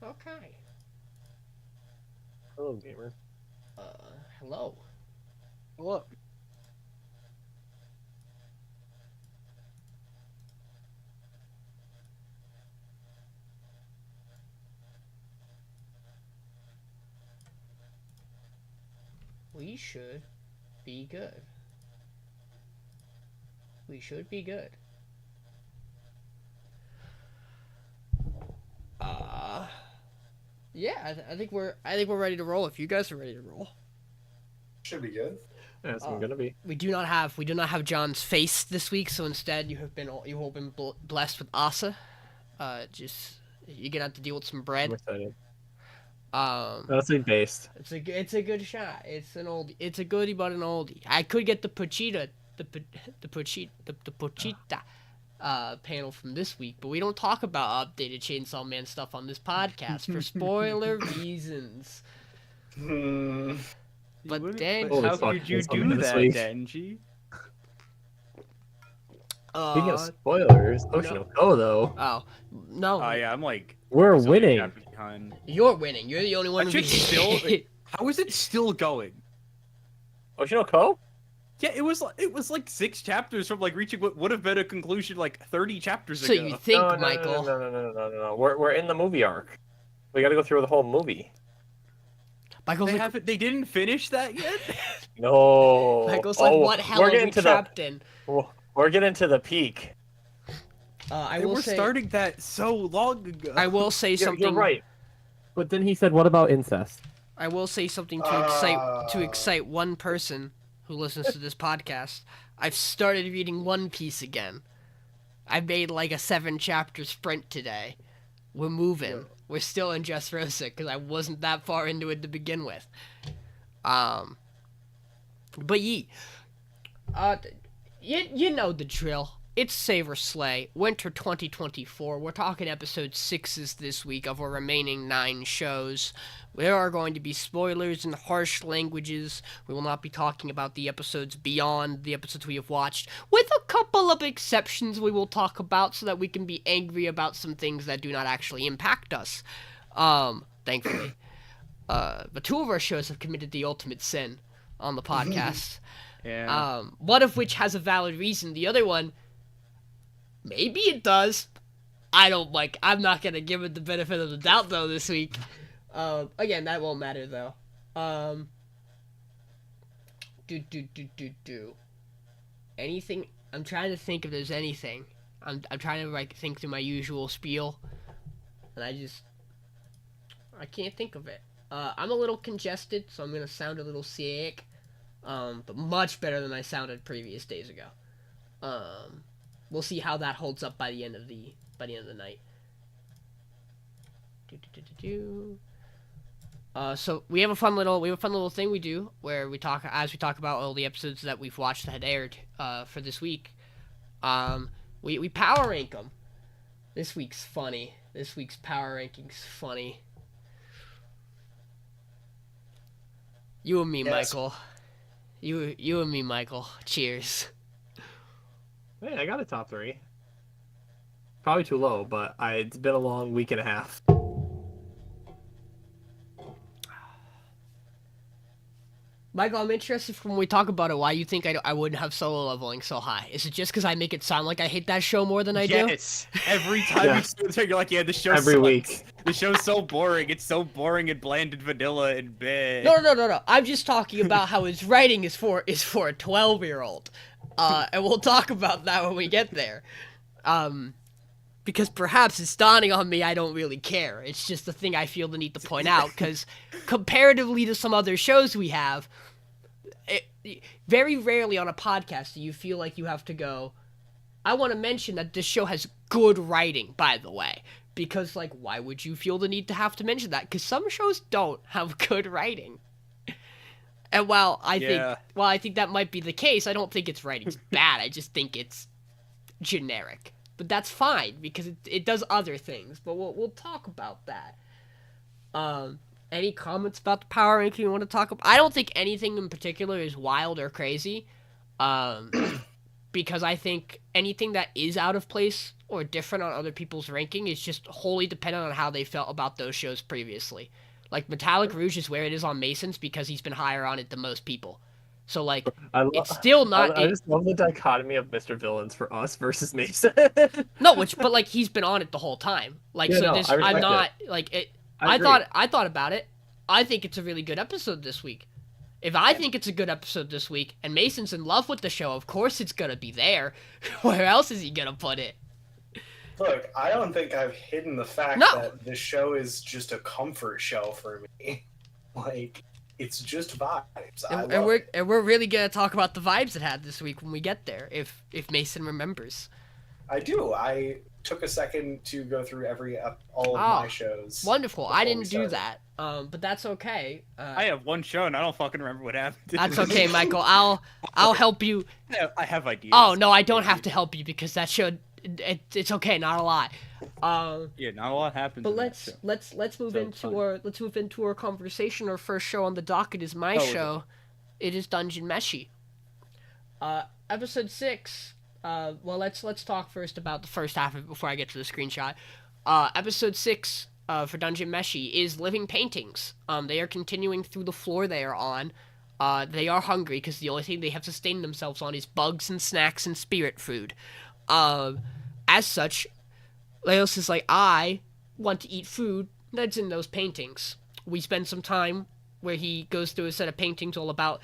Okay. Hello, gamer. Hello. Hello. We should be good. We should be good. Uh, yeah, I think we're ready to roll. If you guys are ready to roll, Should be good. That's gonna be. we do not have John's face this week, so instead you've all been blessed with Asa. Just you're gonna have to deal with some I'm bread. excited. It's based. a good shot. It's an oldie. It's a goodie, but an oldie. I could get the pochita, the pochita panel from this week, but we don't talk about updated Chainsaw Man stuff on this podcast for spoiler reasons. But then, How could you do that, Denji? Speaking of spoilers, Oceano though. Oh no! Oh yeah, I'm like We're so many winning. chapters behind. You're winning. You're the only one That who shit's still. How is it still going? Oceano? Yeah, it was like 6 chapters from like reaching what would have been a conclusion like 30 chapters So ago. you think, No, Michael? No. We're in the movie arc. We got to go through the whole movie. Michael's like, They didn't finish that yet. No. Michael's like, what hell are we trapped in? We're getting to the peak. I They will were say, starting that so long ago. I will say something. You're right. But then he said, "What about incest?" I will say something to excite one person who listens to this podcast. I've started reading One Piece again. I made like a 7-chapter sprint today. We're moving. Yeah. We're still in Dressrosa because I wasn't that far into it to begin with. But you know the drill. It's Save or Slay, Winter 2024. We're talking episode 6s this week of our remaining 9 shows. There are going to be spoilers and harsh languages. We will not be talking about the episodes beyond the episodes we have watched, with a couple of exceptions we will talk about so that we can be angry about some things that do not actually impact us. Thankfully. But 2 of our shows have committed the ultimate sin on the podcast. Yeah. One of which has a valid reason. The other one, maybe it does. I'm not gonna give it the benefit of the doubt though this week. Again, that won't matter though. Anything? I'm trying to think if there's anything. I'm trying to think through my usual spiel, and I can't think of it. I'm a little congested, so I'm gonna sound a little sick. But much better than I sounded previous days ago. We'll see how that holds up by the end of the night. So we have a fun little thing we do where we talk about all the episodes that we've watched that had aired for this week. We power rank them. This week's funny. This week's power ranking's funny. You and me, yes. Michael. You and me, Michael. Cheers. Hey, I got a top 3. Probably too low, but it's been a long week and a half. Michael, I'm interested when we talk about it, why you think I wouldn't have solo leveling so high. Is it just because I make it sound like I hate that show more than I do? Yes. Every time you see it, you're like, yeah, the show every sucks. Week. The show's so boring. It's so boring and bland and vanilla and bad. No. I'm just talking about how his writing is for a 12-year-old. And we'll talk about that when we get there. Because perhaps it's dawning on me I don't really care. It's just the thing I feel the need to point out, because comparatively to some other shows we have, very rarely on a podcast do you feel like you have to go, I want to mention that this show has good writing, by the way. Because, like, why would you feel the need to have to mention that? Because some shows don't have good writing. And while I think that might be the case, I don't think its writing's bad. I just think it's generic. But that's fine, because it does other things. But we'll talk about that. Any comments about the power ranking you want to talk about? I don't think anything in particular is wild or crazy. Because I think anything that is out of place or different on other people's ranking is just wholly dependent on how they felt about those shows previously. Like Metallic Rouge is where it is on Mason's because he's been higher on it than most people. So like it's still not. I just love the dichotomy of Mr. Villains for us versus Mason. No, but like he's been on it the whole time. Like Yeah, so, no, this I respect I'm not it. like it. I agree. I thought about it. I think it's a really good episode this week. If I think it's a good episode this week, and Mason's in love with the show, of course it's gonna be there. Where else is he gonna put it? Look, I don't think I've hidden the fact No. that this show is just a comfort show for me. Like, it's just vibes. And we're really gonna talk about the vibes it had this week when we get there, if Mason remembers. I do. I took a second to go through all of my shows. Wonderful. before I we didn't do started. that. But that's okay. I have one show and I don't fucking remember what happened. That's okay, Michael. I'll help you. Yeah, I have ideas. Oh no, I don't have to help you because that show. It's okay, not a lot. Yeah, not a lot happens. But in that show. let's move So it's into our conversation. Our first show on the docket is my show. It is Dungeon Meshi. Episode 6. Well, let's talk first about the first half of it before I get to the screenshot. Episode 6 for Dungeon Meshi is living paintings. They are continuing through the floor they are on. They are hungry because the only thing they have sustained themselves on is bugs and snacks and spirit food. As such, Leos is like, I want to eat food that's in those paintings. We spend some time where he goes through a set of paintings all about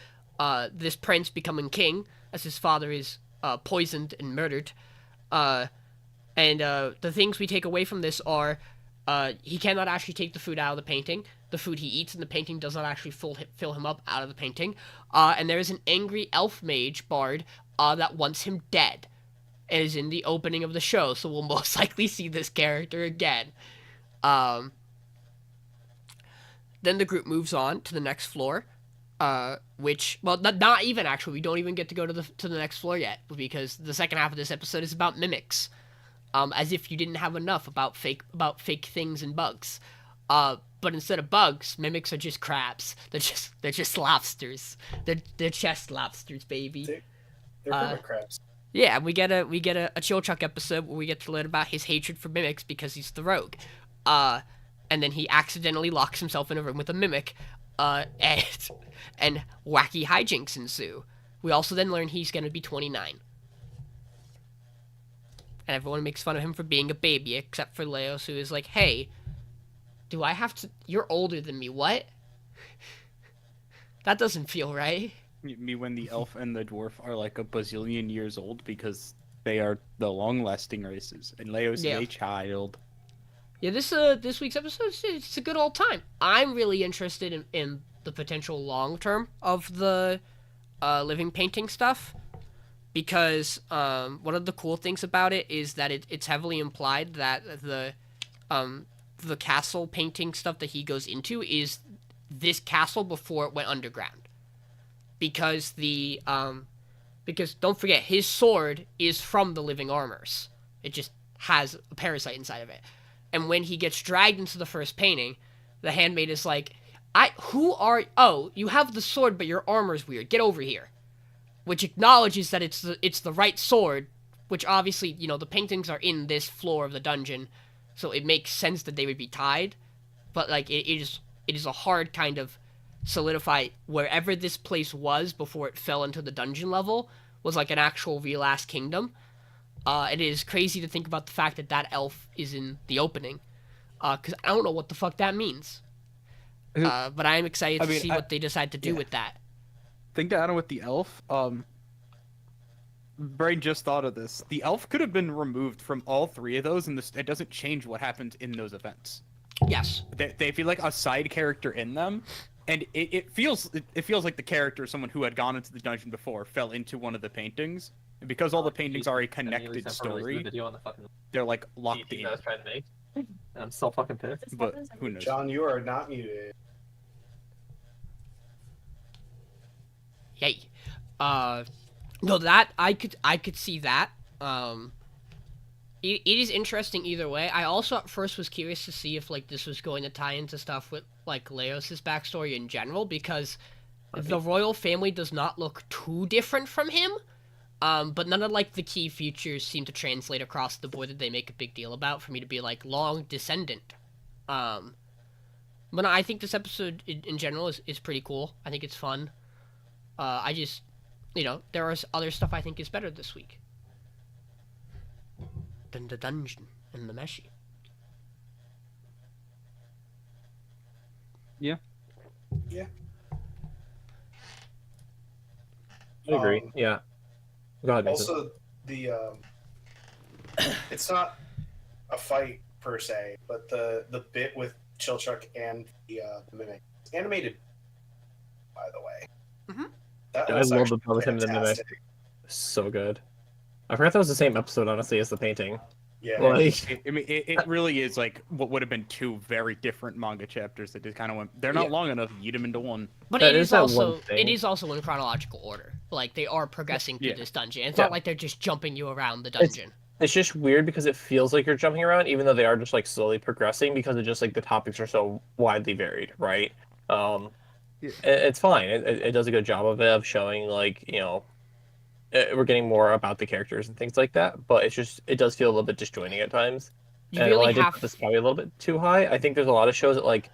this prince becoming king, as his father is poisoned and murdered. And the things we take away from this are he cannot actually take the food out of the painting. The food he eats in the painting does not actually fill him up out of the painting. And there is an angry elf mage bard that wants him dead. It is in the opening of the show, so we'll most likely see this character again. Then the group moves on to the next floor, which, well, not even actually. We don't even get to go to the next floor yet, because the second half of this episode is about mimics. As if you didn't have enough about fake things and bugs. But instead of bugs, mimics are just crabs. They're just lobsters. They're chest lobsters, baby. They're hermit crabs. Yeah, we get a Chilchuck episode where we get to learn about his hatred for mimics because he's the rogue. And then he accidentally locks himself in a room with a mimic, and wacky hijinks ensue. We also then learn he's gonna be 29. And everyone makes fun of him for being a baby, except for Leos, who is like, hey, do I have to... You're older than me, what? That doesn't feel right. Me when the elf and the dwarf are like a bazillion years old because they are the long-lasting races, and Leos is a child. Yeah, this week's episode, it's a good old time. I'm really interested in the potential long term of the living painting stuff, because one of the cool things about it is that it's heavily implied that the castle painting stuff that he goes into is this castle before it went underground. Because because don't forget, his sword is from the living armors. It just has a parasite inside of it. And when he gets dragged into the first painting, the handmaid is like, oh, you have the sword, but your armor's weird. Get over here. Which acknowledges that it's the right sword, which obviously, the paintings are in this floor of the dungeon, so it makes sense that they would be tied. But like it is a hard kind of solidify wherever this place was before it fell into the dungeon level was like an actual real ass kingdom. It is crazy to think about the fact that elf is in the opening, because I don't know what the fuck that means. But I am excited to see what they decide to do with that. Thing to add on with the elf, Brain just thought of this. The elf could have been removed from all three of those, and it doesn't change what happens in those events. Yes. They feel like a side character in them, and it feels like the character, someone who had gone into the dungeon before, fell into one of the paintings. And because all the paintings are a connected story, they're like locked in. I was trying to make. And I'm so fucking pissed. But who knows? John, you are not muted. Yay. No, that I could see that. It is interesting either way. I also at first was curious to see if like this was going to tie into stuff with like Leos's backstory in general, because the royal family does not look too different from him. But none of like the key features seem to translate across the board that they make a big deal about for me to be like long descendant. Um, but no, I think this episode in general is pretty cool. I think it's fun. I just, there is other stuff I think is better this week than the dungeon and the Meshi. Yeah. Yeah. I agree. Yeah. Go ahead, Mason. Also, the it's not a fight per se, but the bit with Chilchuck and the Mimic, it's animated, by the way. Mhm. That I was love the actually part with him in the Mimic. fantastic. So good. I forgot that was the same episode, honestly, as the painting. Yeah. Like, I mean, it really is like what would have been two very different manga chapters that just kind of went. They're not Yeah. long enough. You them into one. But That it is is that also one thing. it is also in chronological order. Like they are progressing through Yeah. this dungeon. It's Yeah. not like they're just jumping you around the dungeon. it's just weird because it feels like you're jumping around, even though they are just like slowly progressing because it just like the topics are so widely varied, right? Yeah. It's fine. It does a good job of it of showing like we're getting more about the characters and things like that. But it does feel a little bit disjointing at times. You And really while I did have put this probably a little bit too high, I think there's a lot of shows that like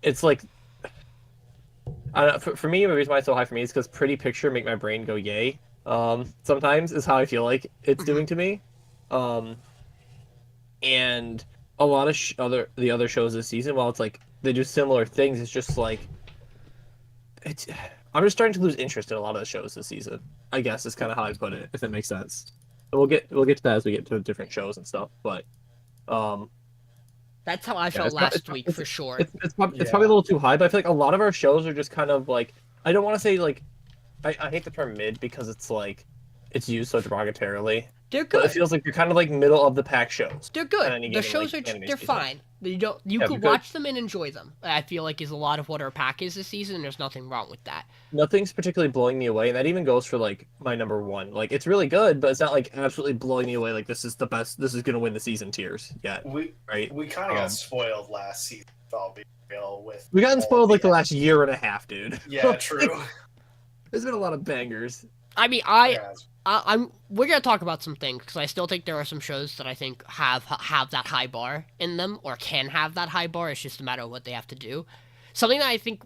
it's like I don't know, for me the reason why it's so high for me is because pretty picture make my brain go yay. Sometimes is how I feel like it's doing to me. And a lot of the other shows this season, while it's like they do similar things, it's just like it's. I'm just starting to lose interest in a lot of the shows this season. I guess is kind of how I put it, if that makes sense. But we'll get to that as we get to different shows and stuff. But That's how I yeah, felt last week for sure. it's probably a little too high, but I feel like a lot of our shows are just kind of like I don't want to say like I hate the term mid because it's like it's used so derogatorily. They're But it good. feels like they're kind of like middle of the pack shows. They're on good. any The given, shows like, are anime they're season. fine. You Yeah, could because- watch them and enjoy them. I feel like is a lot of what our pack is this season. And there's nothing wrong with that. Nothing's particularly blowing me away, and that even goes for like my number one. Like it's really good, but it's not like absolutely blowing me away. Like this is the best. This is gonna win the season tiers yet, We right? we kind of got spoiled last season. If I'll be real with. We gotten all spoiled like the the- last year and a half, dude. Yeah, true. There's been a lot of bangers. I mean, Yeah, we're gonna talk about some things because I still think there are some shows that I think have that high bar in them or can have that high bar. It's just a matter of what they have to do. Something that I think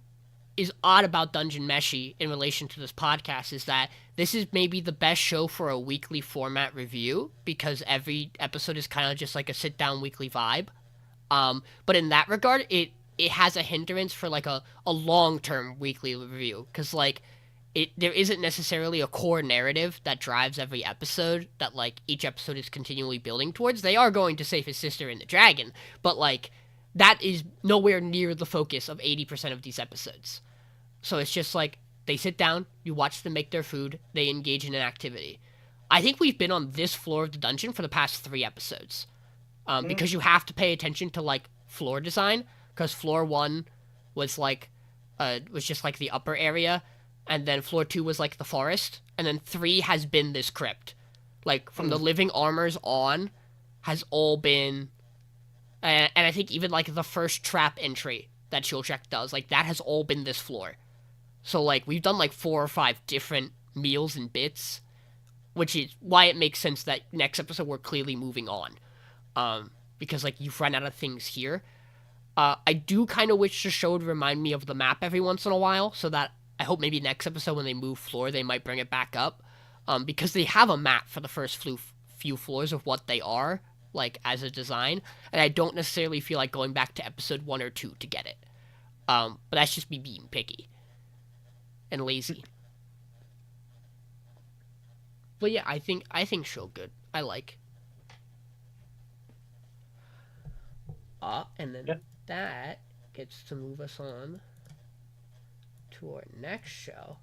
is odd about Dungeon Meshi in relation to this podcast is that this is maybe the best show for a weekly format review because every episode is kind of just like a sit down weekly vibe. But in that regard, it has a hindrance for like a long term weekly review because like. There isn't necessarily a core narrative that drives every episode that like each episode is continually building towards. They are going to save his sister and the dragon, but like that is nowhere near the focus of 80% of these episodes. So it's just like they sit down, you watch them make their food, they engage in an activity. I think we've been on this floor of the dungeon for the past 3 episodes. Because you have to pay attention to like floor design because floor 1 was like was just like the upper area. And then floor 2 was like the forest, and then 3 has been this crypt, like from the living armors on, has all been, and I think even like the first trap entry that Chilchek does, like that has all been this floor. So like we've done like 4 or 5 different meals and bits, which is why it makes sense that next episode we're clearly moving on, because like you've run out of things here. I do kind of wish the show would remind me of the map every once in a while, so that. I hope maybe next episode when they move floor, they might bring it back up. Because they have a map for the first few floors of what they are, like, as a design. And I don't necessarily feel like going back to episode 1 or 2 to get it. But that's just me being picky. And lazy. But yeah, I think show good. I like. And then that gets to move us on to our next show,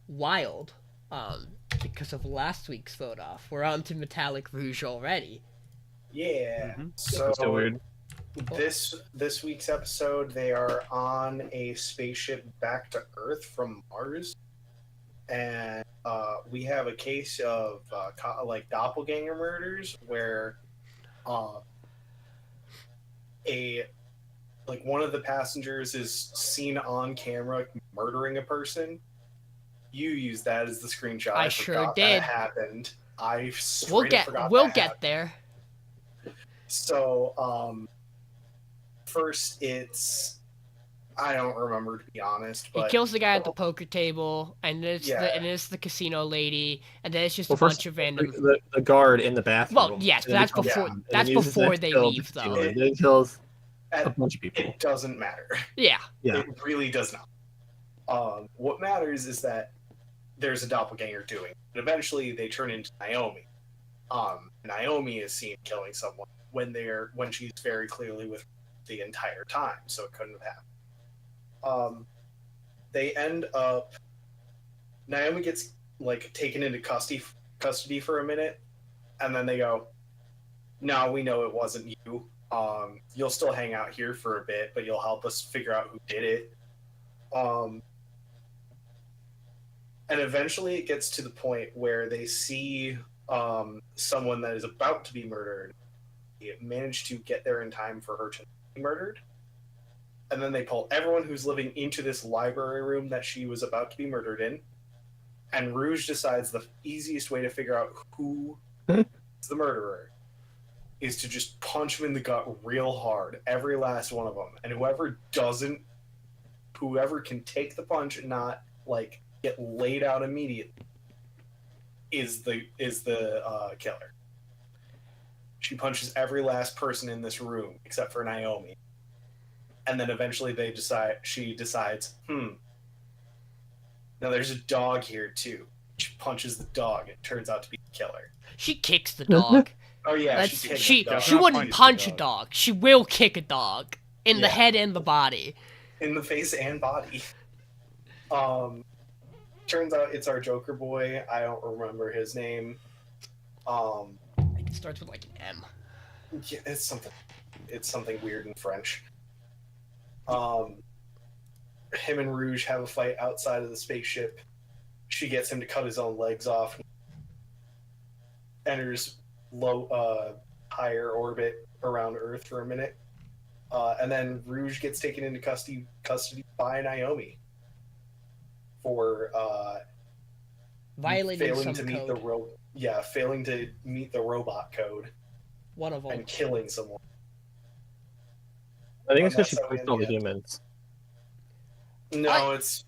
Wild. Because of last week's vote off, we're on to Metallic Rouge already. yeah. Mhm. So So weird. this week's episode, they are on a spaceship back to Earth from Mars, and we have a case of like doppelganger murders where one of the passengers is seen on camera murdering a person, You used that as the screenshot. I I sure forgot did. That happened. I We'll straight up forgot we'll that get happened. there. So, first it's I don't remember, to be honest. He But kills the guy at the poker table, and it's Yeah. the casino lady, and then it's just Well, a bunch first, of random. the guard in the bathroom. Well, yes, but And then that's he comes before down, and that's then uses before that to they kill leave, the though. dealer. Then he kills a it, bunch of people. it doesn't matter. Yeah. Yeah. It really does not. What matters is that there's a doppelganger doing it. And eventually they turn into Naomi. Naomi is seen killing someone when she's very clearly with the entire time, so it couldn't have happened. They end up Naomi gets like taken into custody for a minute, and then they go, "No, we know it wasn't you. You'll still hang out here for a bit, but you'll help us figure out who did it." And eventually it gets to the point where they see someone that is about to be murdered. They manage to get there in time for her to be murdered. And then they pull everyone who's living into this library room that she was about to be murdered in. And Rouge decides the easiest way to figure out who is the murderer is to just punch him in the gut real hard, every last one of them. And whoever can take the punch and not like get laid out immediately is the killer. She punches every last person in this room except for Naomi, and then eventually she decides, now there's a dog here too. She punches the dog. It turns out to be the killer. She kicks the dog. Oh yeah, she she wouldn't punch a dog. She will kick a dog in the head and the body. In the face and body. Turns out it's our Joker boy. I don't remember his name. I think it starts with like an M. Yeah, it's something weird in French. Him and Rouge have a fight outside of the spaceship. She gets him to cut his own legs off. Enters higher orbit around Earth for a minute. And then Rouge gets taken into custody by Naomi for violating failing some to meet code. failing to meet the robot code. One of them. And killing someone. I think it's because she That's how we pushed all the end the humans. No, it's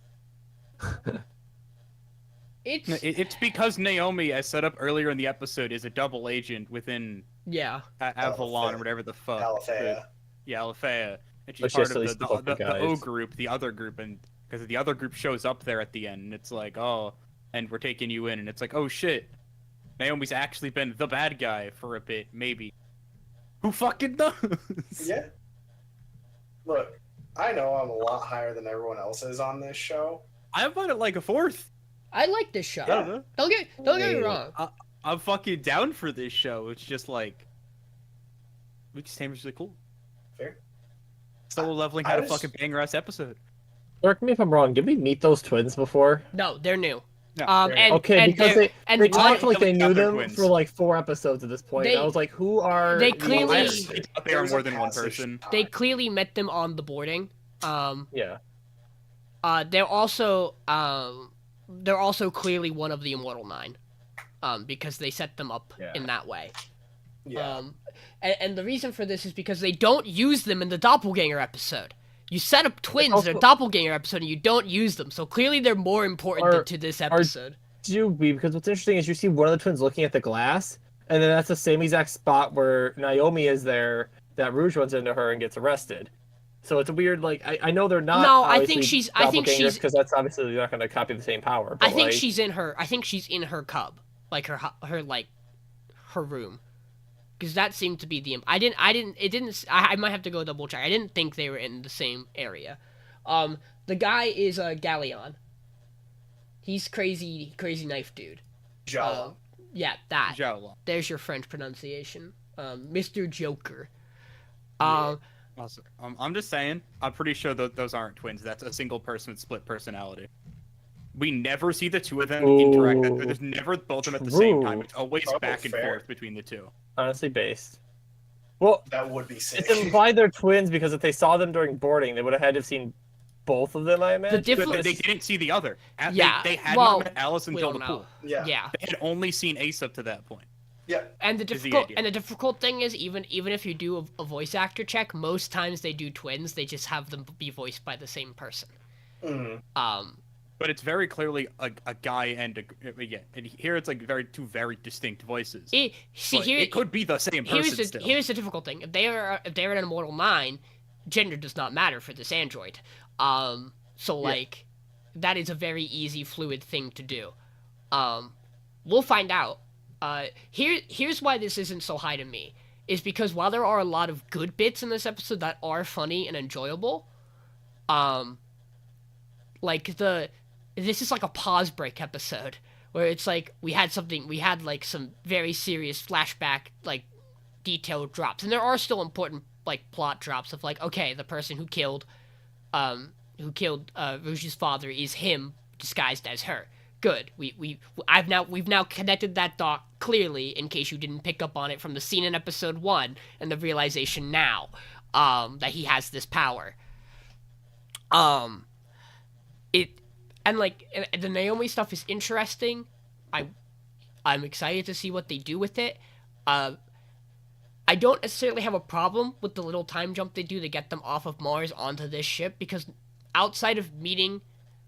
It's because Naomi, as set up earlier in the episode, is a double agent within Avalon or whatever the fuck. Alethea. Yeah, Alethea. And But she's she part has of to the fuck the O guys. group, the other group, and because the other group shows up there at the end, and it's like, oh, and we're taking you in, and it's like, oh shit, Naomi's actually been the bad guy for a bit, maybe. Who fucking knows? Yeah. Look, I know I'm a lot higher than everyone else is on this show. I'm about at like a fourth. I like this show. I don't know. Don't get me wrong. I'm fucking down for this show. It's just like, Tamer's really cool. Fair. Solo leveling had a fucking banger ass episode. Correct me if I'm wrong. Did we meet those twins before? No, they're new. No, And, Okay, and because they're- they talked like they knew other them twins. for like 4 episodes at this point. They- And I was like, who are they these clearly- I guys? actually thought they are more than one person. they clearly met them on the boarding. Yeah. They're also clearly one of the Immortal Nine, because they set them up in that way. Yeah. And the reason for this is because they don't use them in the Doppelganger episode. You set up twins also- in a Doppelganger episode and you don't use them, so clearly they're more important to this episode. Do we? Because what's interesting is you see one of the twins looking at the glass, and then that's the same exact spot where Naomi is there, that Rouge runs into her and gets arrested. So it's a weird, like, I know they're not. No, I think she's because that's obviously you're not going to copy the same power. But I think like, she's in her cub, like her room, because that seemed to be the. I might have to go double check. I didn't think they were in the same area. The guy is Galleon. He's crazy knife dude. Jala. Yeah, that. Jala. There's your French pronunciation. Mr. Joker. Also, I'm just saying, I'm pretty sure those aren't twins. That's a single person with split personality. We never see the two of them interact. There's never both of them at the same time. It's always back and forth between the two. honestly based. Well, That would be sick. it's implied they're twins because if they saw them during boarding, they would have had to have seen both of them, I imagine. difference- But they didn't see the other. Yeah, They had well, not met Alice we until don't the know. pool. Yeah. Yeah. They had only seen Ace up to that point. Yeah. And the is the difficult idea. and the difficult thing is even if you do a voice actor check, most times they do twins. They just have them be voiced by the same person. Mm. But it's very clearly a guy and and here it's like two very distinct voices. But it could be the same person still. Here's the difficult thing: if they're an Immortal 9, gender does not matter for this android. So like, that is a very easy, fluid thing to do. We'll find out. Here's why this isn't so high to me, is because while there are a lot of good bits in this episode that are funny and enjoyable, like this is like a pause break episode where it's like we had like some very serious flashback, like detailed drops, and there are still important like plot drops of like, okay, the person who killed Rouge's father is him disguised as her. Good. We've now connected that dot clearly, in case you didn't pick up on it from the scene in episode 1 and the realization now that he has this power. The Naomi stuff is interesting. I'm excited to see what they do with it. I don't necessarily have a problem with the little time jump they do to get them off of Mars onto this ship, because outside of meeting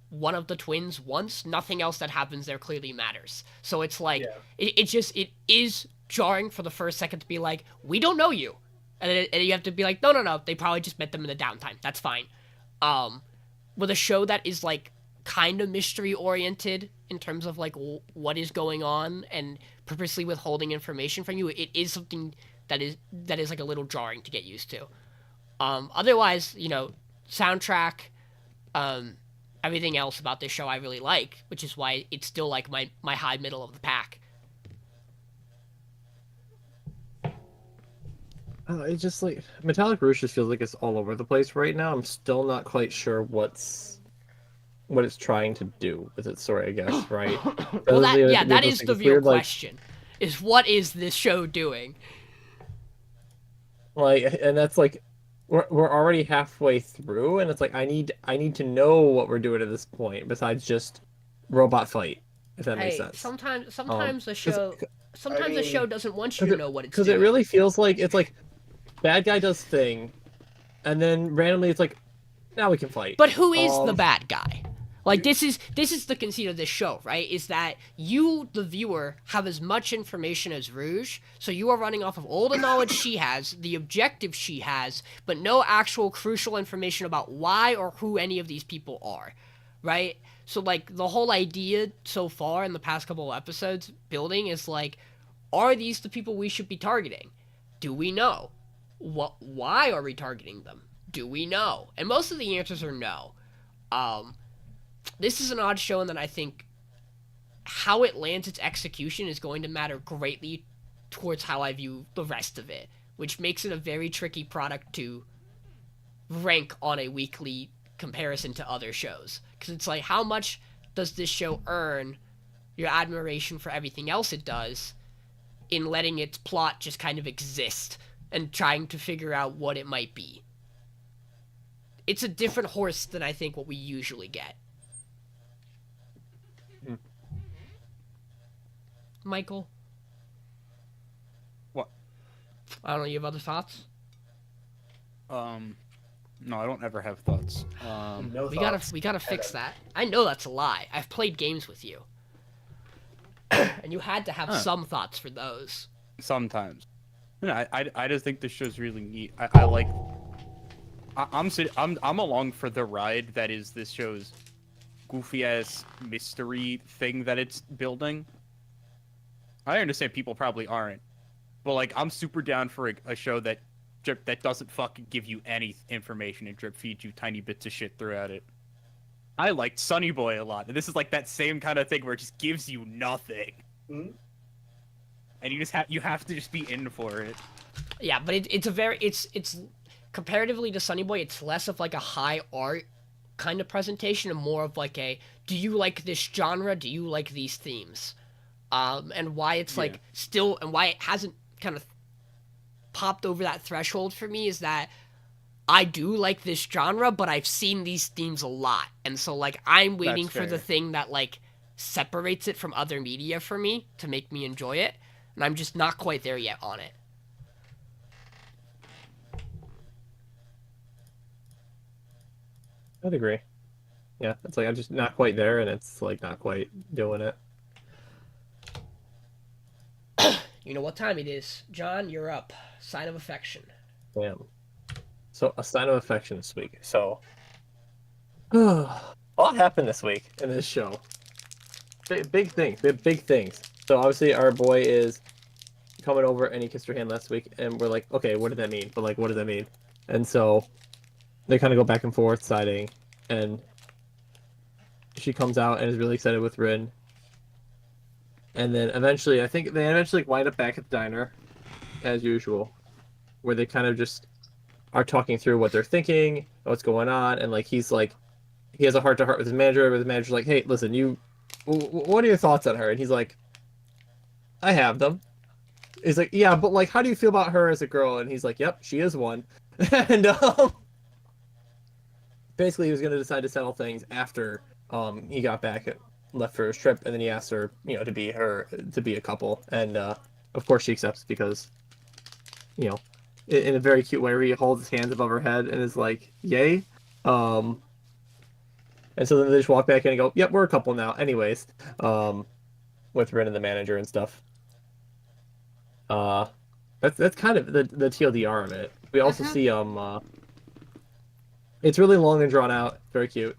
one of the twins once, nothing else that happens there clearly matters. So it's like, it is jarring for the first second to be like, we don't know you. And you have to be like, no, they probably just met them in the downtime. That's fine. With a show that is like kind of mystery oriented in terms of like what is going on and purposely withholding information from you, it is something that is like a little jarring to get used to. Otherwise, soundtrack, everything else about this show I really like, which is why it's still like my high middle of the pack. It's just like Metallic Rouge just feels like it's all over the place right now. I'm still not quite sure what it's trying to do with its story, I guess, right? Well, that is the real question. Is what is this show doing? Like, and that's like, we're already halfway through, and it's like I need to know what we're doing at this point, besides just robot fight, if that makes sense. Sometimes the show doesn't want you to know what it's doing. Because it really feels like it's like bad guy does thing, and then randomly it's like, now we can fight. But who is the bad guy? Like, this is the conceit of this show, right? Is that you, the viewer, have as much information as Rouge, so you are running off of all the knowledge she has, the objective she has, but no actual crucial information about why or who any of these people are, right? So, like, the whole idea so far in the past couple of episodes building is, like, are these the people we should be targeting? Do we know? Why are we targeting them? Do we know? And most of the answers are no. This is an odd show in that I think how it lands its execution is going to matter greatly towards how I view the rest of it, which makes it a very tricky product to rank on a weekly comparison to other shows. Because it's like, how much does this show earn your admiration for everything else it does in letting its plot just kind of exist and trying to figure out what it might be? It's a different horse than I think what we usually get. Michael? What? I don't know, you have other thoughts? No, I don't ever have thoughts. No we thoughts. gotta fix that. I know that's a lie. I've played games with you. And you had to have some thoughts for those. Sometimes. I just think this show's really neat. I like... I'm along for the ride that is this show's goofy-ass mystery thing that it's building. I understand people probably aren't, but like I'm super down for a show that doesn't fucking give you any information and drip feeds you tiny bits of shit throughout it. I liked Sunny Boy a lot, and this is like that same kind of thing where it just gives you nothing, and you have to just be in for it. Yeah, but it's comparatively to Sunny Boy, it's less of like a high art kind of presentation and more of like a, do you like this genre? Do you like these themes? And why it's like still, and why it hasn't kind of popped over that threshold for me is that I do like this genre, but I've seen these themes a lot, and so like I'm waiting That's for the fair. thing that like separates it from other media for me to make me enjoy it, and I'm just not quite there yet on it. I'd agree. Yeah, it's like I'm just not quite there, and it's like not quite doing it. You know what time it is, John? You're up. Sign of affection. Damn. So a sign of affection this week. So, a lot happened this week in this show. Big things. Big things. So obviously our boy is coming over and he kissed her hand last week, and we're like, okay, what did that mean? But like, what does that mean? And so they kind of go back and forth, siding, and she comes out and is really excited with Rin. And then eventually, I think they eventually wind up back at the diner, as usual, where they kind of just are talking through what they're thinking, what's going on, and like he's like, he has a heart to heart with his manager. But the manager's like, "Hey, listen, what are your thoughts on her?" And he's like, "I have them." He's like, "Yeah, but like, how do you feel about her as a girl?" And he's like, "Yep, she is one." And basically, he was gonna decide to settle things after he got back and left for his trip, and then he asked her, to be a couple, and of course she accepts because, in a very cute way where he holds his hands above her head and is like, "Yay." And so then they just walk back in and go, "Yep, we're a couple now." Anyways, with Rin and the manager and stuff. That's kind of the TLDR of it. We also see it's really long and drawn out, very cute.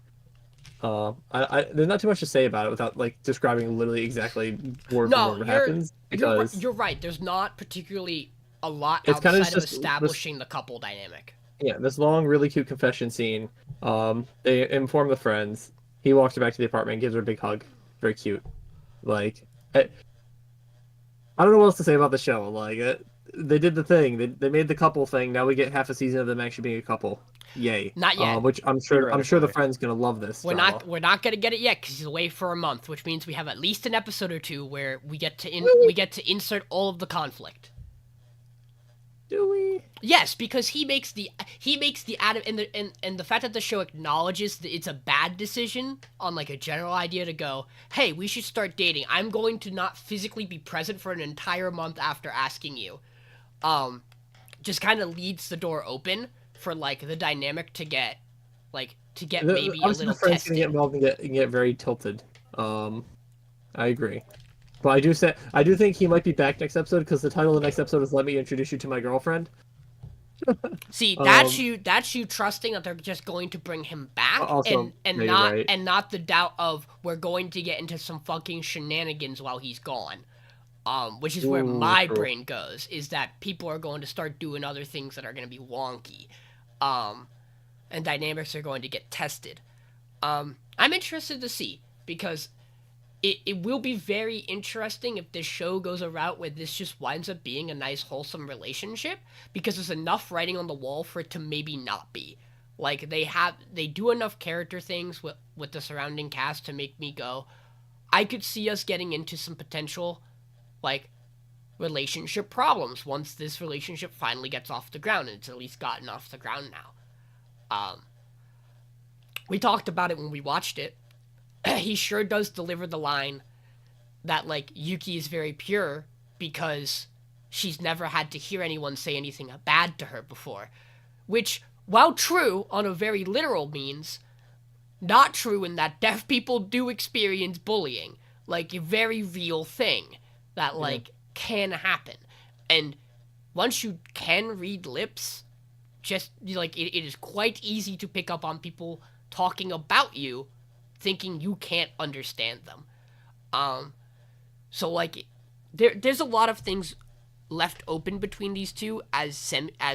There's not too much to say about it without like describing literally exactly word for word what happens, because you're right. There's not particularly a lot it's kind outside of of establishing the couple dynamic. Yeah, this long, really cute confession scene. They inform the friends. He walks her back to the apartment, gives her a big hug. Very cute. Like, I don't know what else to say about the show. Like, they did the thing. They made the couple thing. Now we get half a season of them actually being a couple. Yay! Not yet. Which I'm sure the friend's gonna love this. We're not gonna get it yet because he's away for a month, which means we have at least an episode or two where we get to insert all of the conflict. Do we? Yes, because he makes the and the fact that the show acknowledges that it's a bad decision on like a general idea to go, hey, we should start dating. I'm going to not physically be present for an entire month after asking you. Just kind of leads the door open for like the dynamic to get maybe a little the friends tested. gonna get involved and get very tilted. I agree. But I do think he might be back next episode because the title of the next episode is "Let Me Introduce You to My Girlfriend." See, that's you trusting that they're just going to bring him back, Also, and not the doubt of we're going to get into some fucking shenanigans while he's gone. Which is where my brain goes, is that people are going to start doing other things that are going to be wonky, and dynamics are going to get tested. I'm interested to see, because it will be very interesting if this show goes a route where this just winds up being a nice, wholesome relationship, because there's enough writing on the wall for it to maybe not be. Like, they do enough character things with the surrounding cast to make me go, I could see us getting into some potential, like, relationship problems once this relationship finally gets off the ground, and it's at least gotten off the ground now. We talked about it when we watched it. He sure does deliver the line that, like, Yuki is very pure because she's never had to hear anyone say anything bad to her before. Which, while true on a very literal means, not true in that deaf people do experience bullying. Like, a very real thing that, like, can happen. And once you can read lips, just, like, it is quite easy to pick up on people talking about you thinking you can't understand them. So, like, there's a lot of things left open between these two, as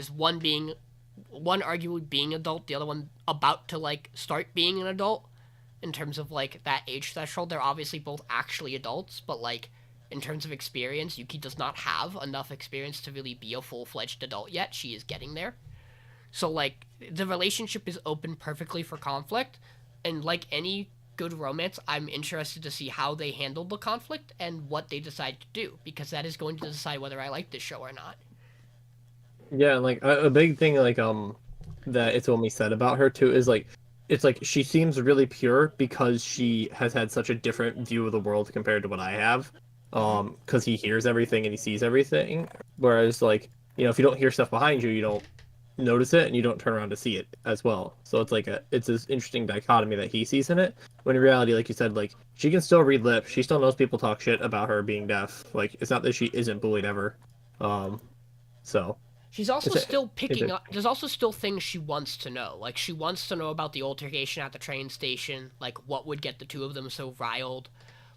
one arguably being adult, the other one about to, like, start being an adult. In terms of, like, that age threshold, they're obviously both actually adults, but, like, in terms of experience, Yuki does not have enough experience to really be a full-fledged adult yet. She is getting there. So, like, the relationship is open perfectly for conflict, and like any good romance, I'm interested to see how they handle the conflict and what they decide to do, because that is going to decide whether I like this show or not. Yeah, like a big thing, like that Itsuomi said about her too is like, it's like she seems really pure because she has had such a different view of the world compared to what I have. Because he hears everything and he sees everything, whereas like, if you don't hear stuff behind you, you don't notice it and you don't turn around to see it as well. So it's like it's this interesting dichotomy that he sees in it. When in reality, like you said, like she can still read lips. She still knows people talk shit about her being deaf. Like it's not that she isn't bullied ever. So She's also still picking up. There's also still things she wants to know. Like she wants to know about the altercation at the train station. Like what would get the two of them so riled.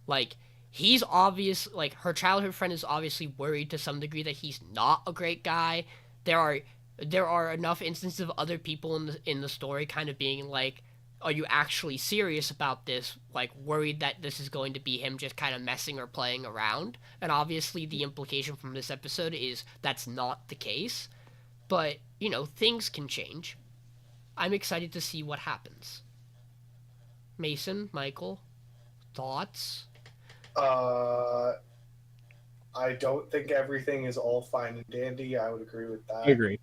Like he's obvious. Like her childhood friend is obviously worried to some degree that he's not a great guy. There are enough instances of other people in the story kind of being like, are you actually serious about this? Like worried that this is going to be him just kind of messing or playing around. And obviously the implication from this episode is that's not the case. But, things can change. I'm excited to see what happens. Mason, Michael, thoughts? I don't think everything is all fine and dandy. I would agree with that. I agree.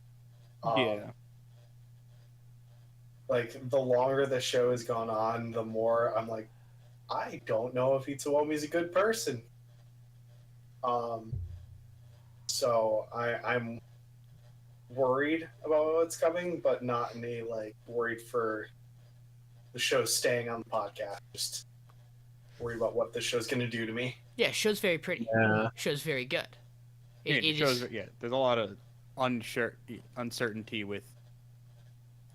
Yeah. Like, the longer the show has gone on, the more I'm like, I don't know if Itsuomi's a good person. So I'm worried about what's coming, but not in a, like, worried for the show staying on the podcast. Just worried about what the show's going to do to me. Yeah, show's very pretty. Yeah. Show's very good. There's a lot of uncertainty with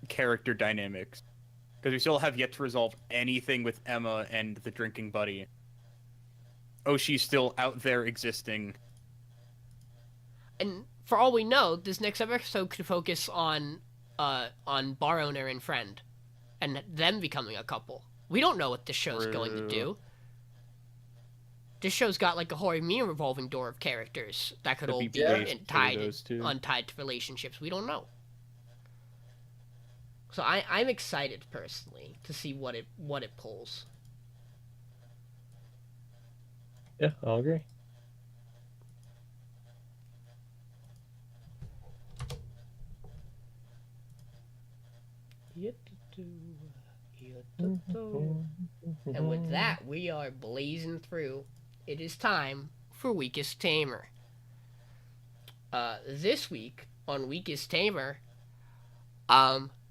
character dynamics because we still have yet to resolve anything with Emma and the drinking buddy. Oshi's still out there existing, and for all we know, this next episode could focus on bar owner and friend and them becoming a couple. We don't know what this show's going to do. This show's got like a horror meme revolving door of characters that could all be untied to relationships. We don't know. So I'm excited personally to see what it pulls. Yeah, I'll agree. And with that, we are blazing through. It is time for Weakest Tamer. This week on Weakest Tamer,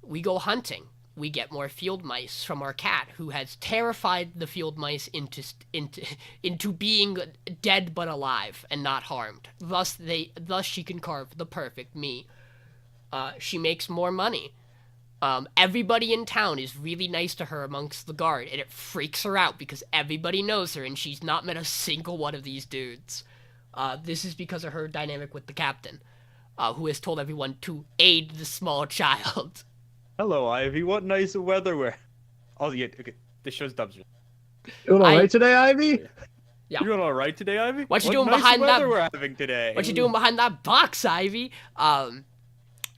we go hunting. We get more field mice from our cat, who has terrified the field mice into being dead but alive and not harmed. Thus she can carve the perfect meat. She makes more money. Everybody in town is really nice to her amongst the guard, and it freaks her out because everybody knows her and she's not met a single one of these dudes. This is because of her dynamic with the captain, who has told everyone to aid the small child. Hello, Ivy. What nice weather we're... Oh, yeah, okay. This show's dubs. You doing all right today, Ivy? Yeah. You doing all right today, Ivy? What you doing nice behind weather that? We're having today. What you doing behind that box, Ivy? And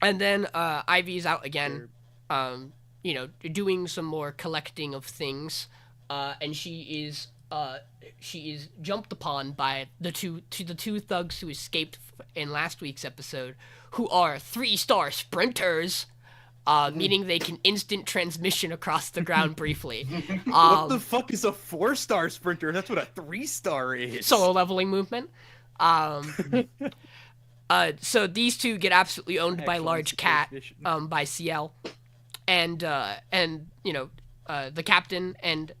then Ivy's out again. Doing some more collecting of things, and she is jumped upon by the two thugs who escaped in last week's episode, who are 3-star sprinters, meaning they can instant transmission across the ground briefly. What the fuck is a 4-star sprinter? That's what a 3-star is. Solo leveling movement. So these two get absolutely owned by Large Cat, by CL. And the captain and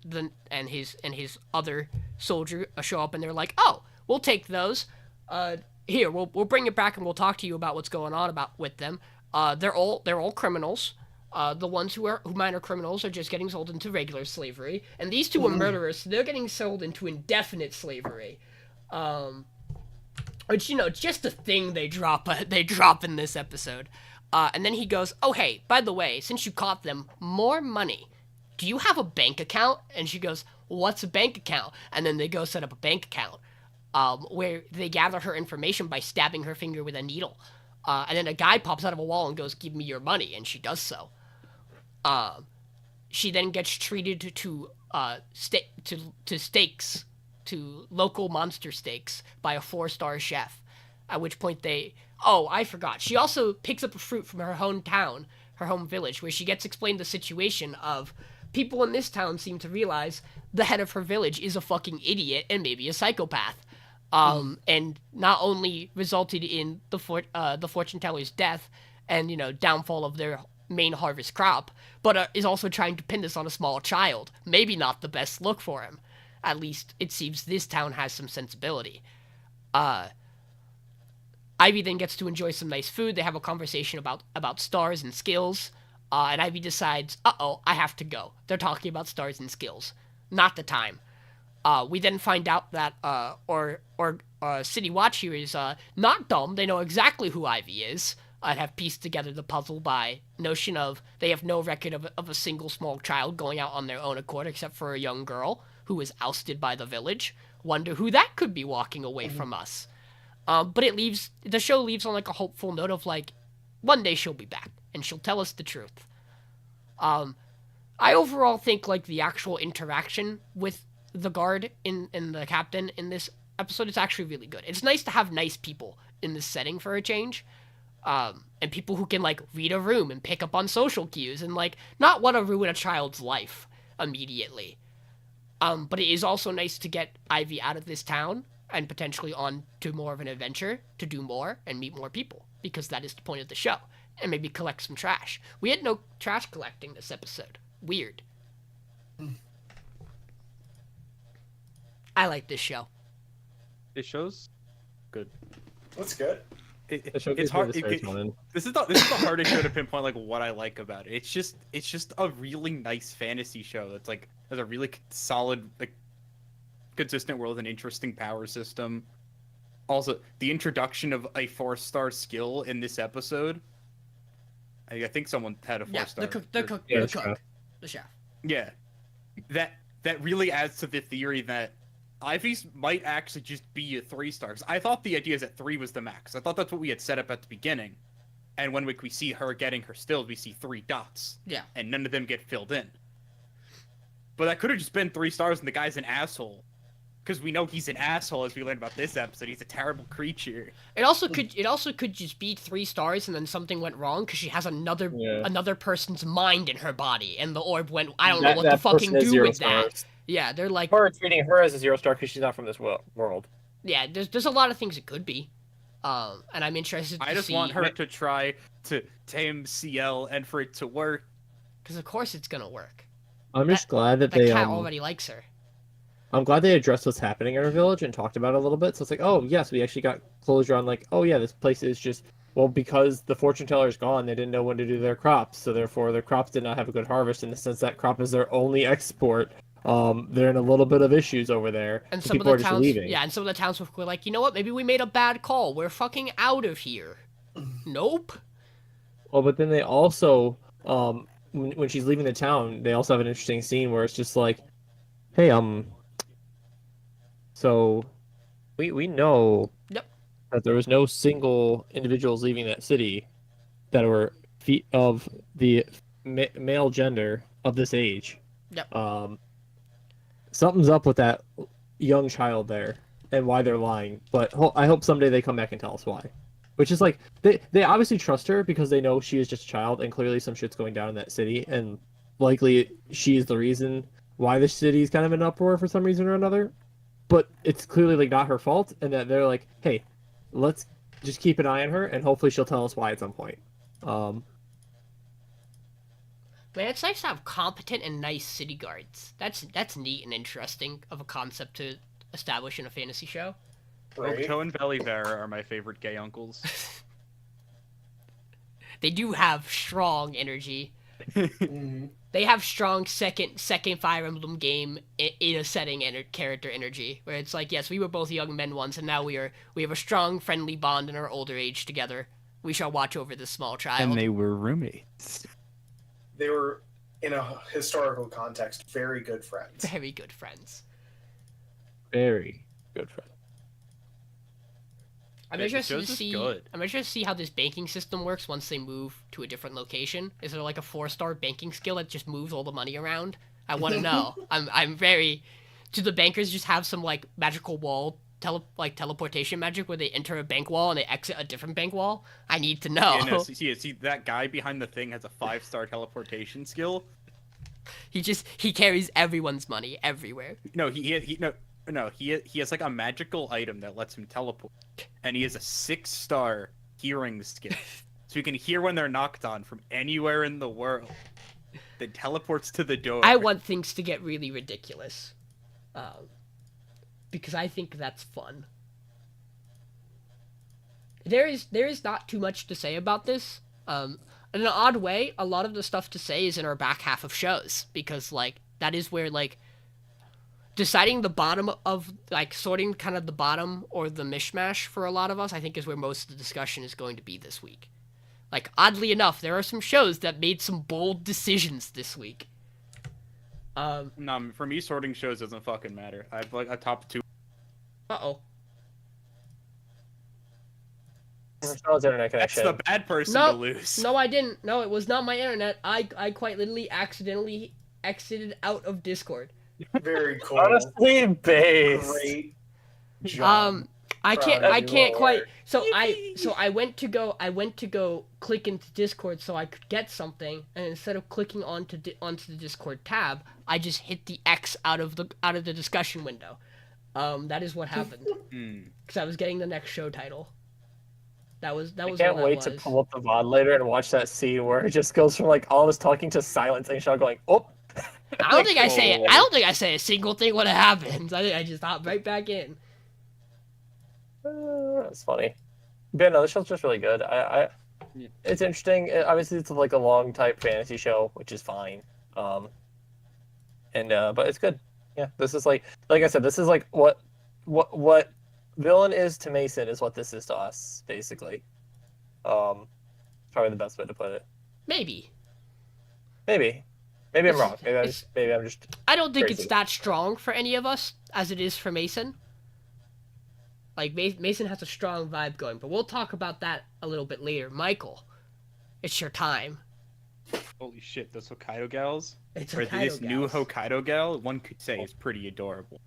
his other soldier show up, and they're like, "Oh, we'll take those. Here, we'll bring it back, and we'll talk to you about what's going on with them. They're all criminals. The ones who minor criminals are just getting sold into regular slavery, and these two are murderers. So they're getting sold into indefinite slavery. Which just a thing they drop in this episode." And then he goes, "Oh, hey, by the way, since you caught them, more money. Do you have a bank account?" And she goes, "What's a bank account?" And then they go set up a bank account, where they gather her information by stabbing her finger with a needle. And then a guy pops out of a wall and goes, "Give me your money," and she does so. She then gets treated to steaks, to local monster steaks by a 4-star chef. At which point I forgot. She also picks up a fruit from her hometown her home village, where she gets explained the situation of people in this town seem to realize the head of her village is a fucking idiot and maybe a psychopath. And not only resulted in the fortune teller's death and, downfall of their main harvest crop, but is also trying to pin this on a small child. Maybe not the best look for him. At least it seems this town has some sensibility. Ivy then gets to enjoy some nice food. They have a conversation about stars and skills. And Ivy decides, I have to go. They're talking about stars and skills. Not the time. We then find out that City Watch here is not dumb. They know exactly who Ivy is. And have pieced together the puzzle by notion of they have no record of a single small child going out on their own accord except for a young girl who was ousted by the village. Wonder who that could be walking away from us. But the show leaves on like a hopeful note of like, one day she'll be back and she'll tell us the truth. I overall think like the actual interaction with the guard and the captain in this episode is actually really good. It's nice to have nice people in this setting for a change. And people who can like read a room and pick up on social cues and like not want to ruin a child's life immediately. But it is also nice to get Ivy out of this town and potentially on to more of an adventure to do more and meet more people, because that is the point of the show. And maybe collect some trash. We had no trash collecting this episode. Weird. I like this show. This show's good. That's good. It's hard. This is the hardest show to pinpoint like what I like about it. It's just a really nice fantasy show that's like has a really solid, like, consistent world and interesting power system. Also, the introduction of a 4-star skill in this episode. I think someone had a 4-star. The chef. Yeah, that really adds to the theory that Ivy's might actually just be a 3-star. I thought the idea is that 3 was the max. I thought that's what we had set up at the beginning. And when we see her getting her stills, we see 3 dots. Yeah. And none of them get filled in. But that could have just been 3 stars and the guy's an asshole. Because we know he's an asshole, as we learned about this episode. He's a terrible creature. It also could just be 3 stars and then something went wrong because she has another person's mind in her body and the orb went. I don't know what to fucking do with that. Yeah, they're like. Or treating her as a 0-star because she's not from this world. Yeah, there's a lot of things it could be, and I'm interested. I just want her to try to tame CL and for it to work. Because of course it's gonna work. I'm just glad that they cat already likes her. I'm glad they addressed what's happening in our village and talked about it a little bit. So it's like, oh, yes, we actually got closure on, like, oh, yeah, this place is just, well, because the fortune teller's gone, they didn't know when to do their crops. So therefore, their crops did not have a good harvest in the sense that crop is their only export. They're in a little bit of issues over there. And so some of people the are towns, just leaving. Yeah, and some of the towns were like, you know what? Maybe we made a bad call. We're fucking out of here. Nope. Well, but then they also, when she's leaving the town, they also have an interesting scene where it's just like, hey, so we know that there was no single individuals leaving that city that were of the male gender of this age. Yep. Something's up with that young child there and why they're lying. But I hope someday they come back and tell us why. Which is like, they obviously trust her because they know she is just a child and clearly some shit's going down in that city. And likely she is the reason why the city is kind of in uproar for some reason or another. But it's clearly like not her fault, and that they're like, hey, let's just keep an eye on her, and hopefully she'll tell us why at some point. Man, it's nice to have competent and nice city guards. That's neat and interesting of a concept to establish in a fantasy show. Right. Joe and Bellybear are my favorite gay uncles. They do have strong energy. Mm-hmm. They have strong second Fire Emblem game in a setting and character energy, where it's like, yes, we were both young men once, and now we have a strong friendly bond in our older age together. We shall watch over this small child. And they were roommates. They were, in a historical context, very good friends. Very good friends. Very good friends. I'm interested to see how this banking system works once they move to a different location. Is there like a 4-star banking skill that just moves all the money around? I want to know. I'm very. Do the bankers just have some like magical wall teleportation magic where they enter a bank wall and they exit a different bank wall? I need to know. Yeah, no, see, that guy behind the thing has a 5-star teleportation skill. He carries everyone's money everywhere. No, he has like a magical item that lets him teleport, and he has a 6-star hearing skill, so he can hear when they're knocked on from anywhere in the world. That teleports to the door. I want things to get really ridiculous, because I think that's fun. There is not too much to say about this. In an odd way, a lot of the stuff to say is in our back half of shows, because like that is where like deciding the bottom of like sorting kind of the bottom or the mishmash for a lot of us, I think is where most of the discussion is going to be this week. Like oddly enough, there are some shows that made some bold decisions this week. No, for me, sorting shows doesn't fucking matter. I have like a top 2. Uh-oh. Charles' internet That's connection. the bad person to lose. No, I didn't. No, it was not my internet. I quite literally accidentally exited out of Discord. Very cool. Honestly, base. Great job. I Proud can't of you, quite. Lord. So I went to go click into Discord so I could get something, and instead of clicking onto the Discord tab, I just hit the X out of the discussion window. That is what happened. Because I was getting the next show title. That was. I can't all wait that to was. pull up the VOD later and watch that scene where it just goes from like all of us talking to silence and Sean going, "Oh." I don't think I say it. I don't think I say a single thing when it happens. I think I just hop right back in. That's funny. But no, the show's just really good. It's interesting. Obviously, it's like a long type fantasy show, which is fine. But it's good. Yeah, this is like I said, this is like what Villain is to Mason is what this is to us, basically. Probably the best way to put it. Maybe I'm wrong. Maybe I'm just. I don't think crazy. it's that strong for any of us as it is for Mason. Like, Mason has a strong vibe going, but we'll talk about that a little bit later. Michael, it's your time. Holy shit, those Hokkaido gals. It's Or Hokkaido this new gals. Hokkaido gal, one could say is pretty adorable.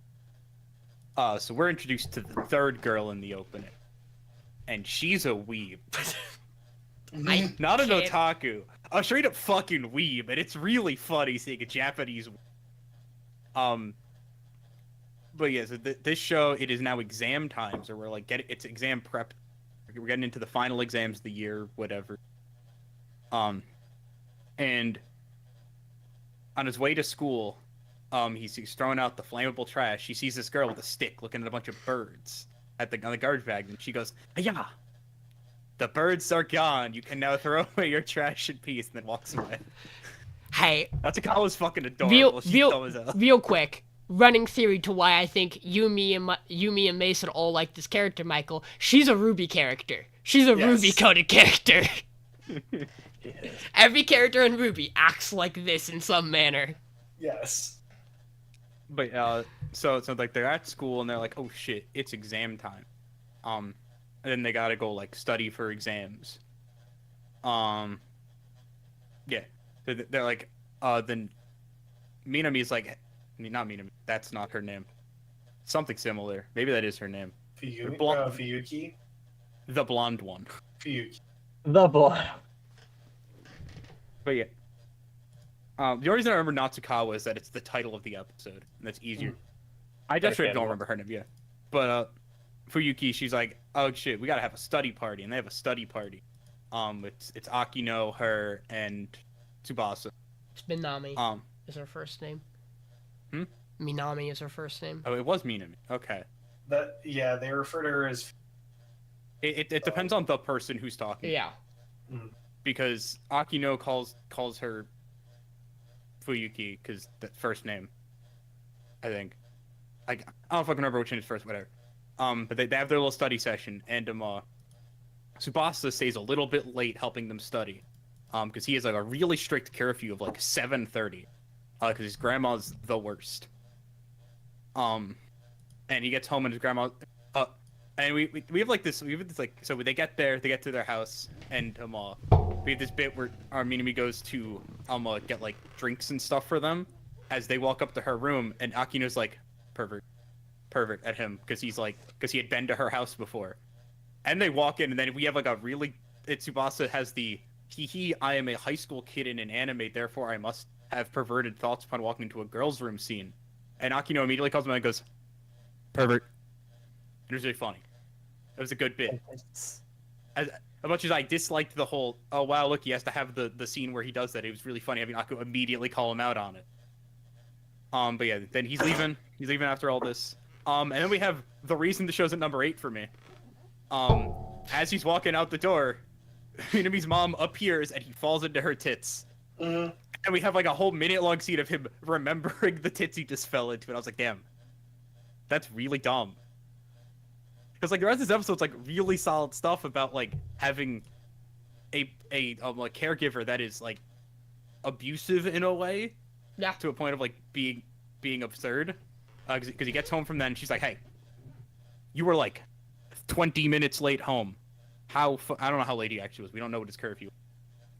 So we're introduced to the third girl in the opening. And she's a weeb. Not an can't- otaku. A straight up fucking weeb, and it's really funny seeing a Japanese But yeah, so this show, it is now exam time, so we're like, it's exam prep. We're getting into the final exams of the year, whatever. And on his way to school, he's throwing out the flammable trash. He sees this girl with a stick looking at a bunch of birds on the garbage bag, and she goes, "Yeah, the birds are gone. You can now throw away your trash in peace," and then walks away. Hey, That's was fucking adorable. She's dumb as hell. real quick. Running theory to why I think Yumi and Mason all like this character, Michael. She's a Ruby character. She's a Yes. Ruby coded character. Yeah. Every character in Ruby acts like this in some manner. Yes. But so like they're at school and they're like, "Oh shit, it's exam time," and then they gotta go like study for exams. Yeah, they're like, then Minami's like, not Minami, that's not her name. Something similar. Maybe that is her name. Fuyuki? The blonde one. Fuyuki. The blood. But yeah. The only reason I remember Natsukawa is that it's the title of the episode, and that's easier. I just don't Understandable. remember her name, yeah. But Fuyuki, she's like, "Oh shit, we gotta have a study party," and they have a study party. It's Akino, her, and Tsubasa. It's Minami is her first name. Minami is her first name. Oh, it was Minami. Okay. They refer to her as It depends on the person who's talking. Yeah. Because Akino calls her Fuyuki because the first name, I think. I don't fucking remember which one is first, whatever. But they have their little study session, and Tsubasa stays a little bit late helping them study, because he has like a really strict curfew of like 7:30, because his grandma's the worst. And he gets home and his grandma, and we have this like, so they get to their house, and we have this bit where our Minami goes to get like drinks and stuff for them as they walk up to her room, and Akino's like, pervert, pervert at him because he had been to her house before. And they walk in, and then we have like a really. Tsubasa has the I am a high school kid in an anime, therefore I must have perverted thoughts upon walking into a girl's room scene. And Akino immediately calls him out and goes, pervert. It was really funny. It was a good bit. As much as I disliked the whole, oh wow, look, he has to have the scene where he does that, it was really funny having Akino immediately call him out on it. But yeah, then he's leaving. He's leaving after all this. And then we have the reason the show's at number 8 for me. As he's walking out the door, Minami's mom appears and he falls into her tits. And we have like a whole minute-long scene of him remembering the tits he just fell into. And I was like, damn, that's really dumb. Because like the rest of this episode's like really solid stuff about like having a caregiver that is like abusive in a way. Yeah. To a point of like being absurd. Because he gets home from that and she's like, hey, you were like 20 minutes late home. I don't know how late he actually was. We don't know what his curfew was.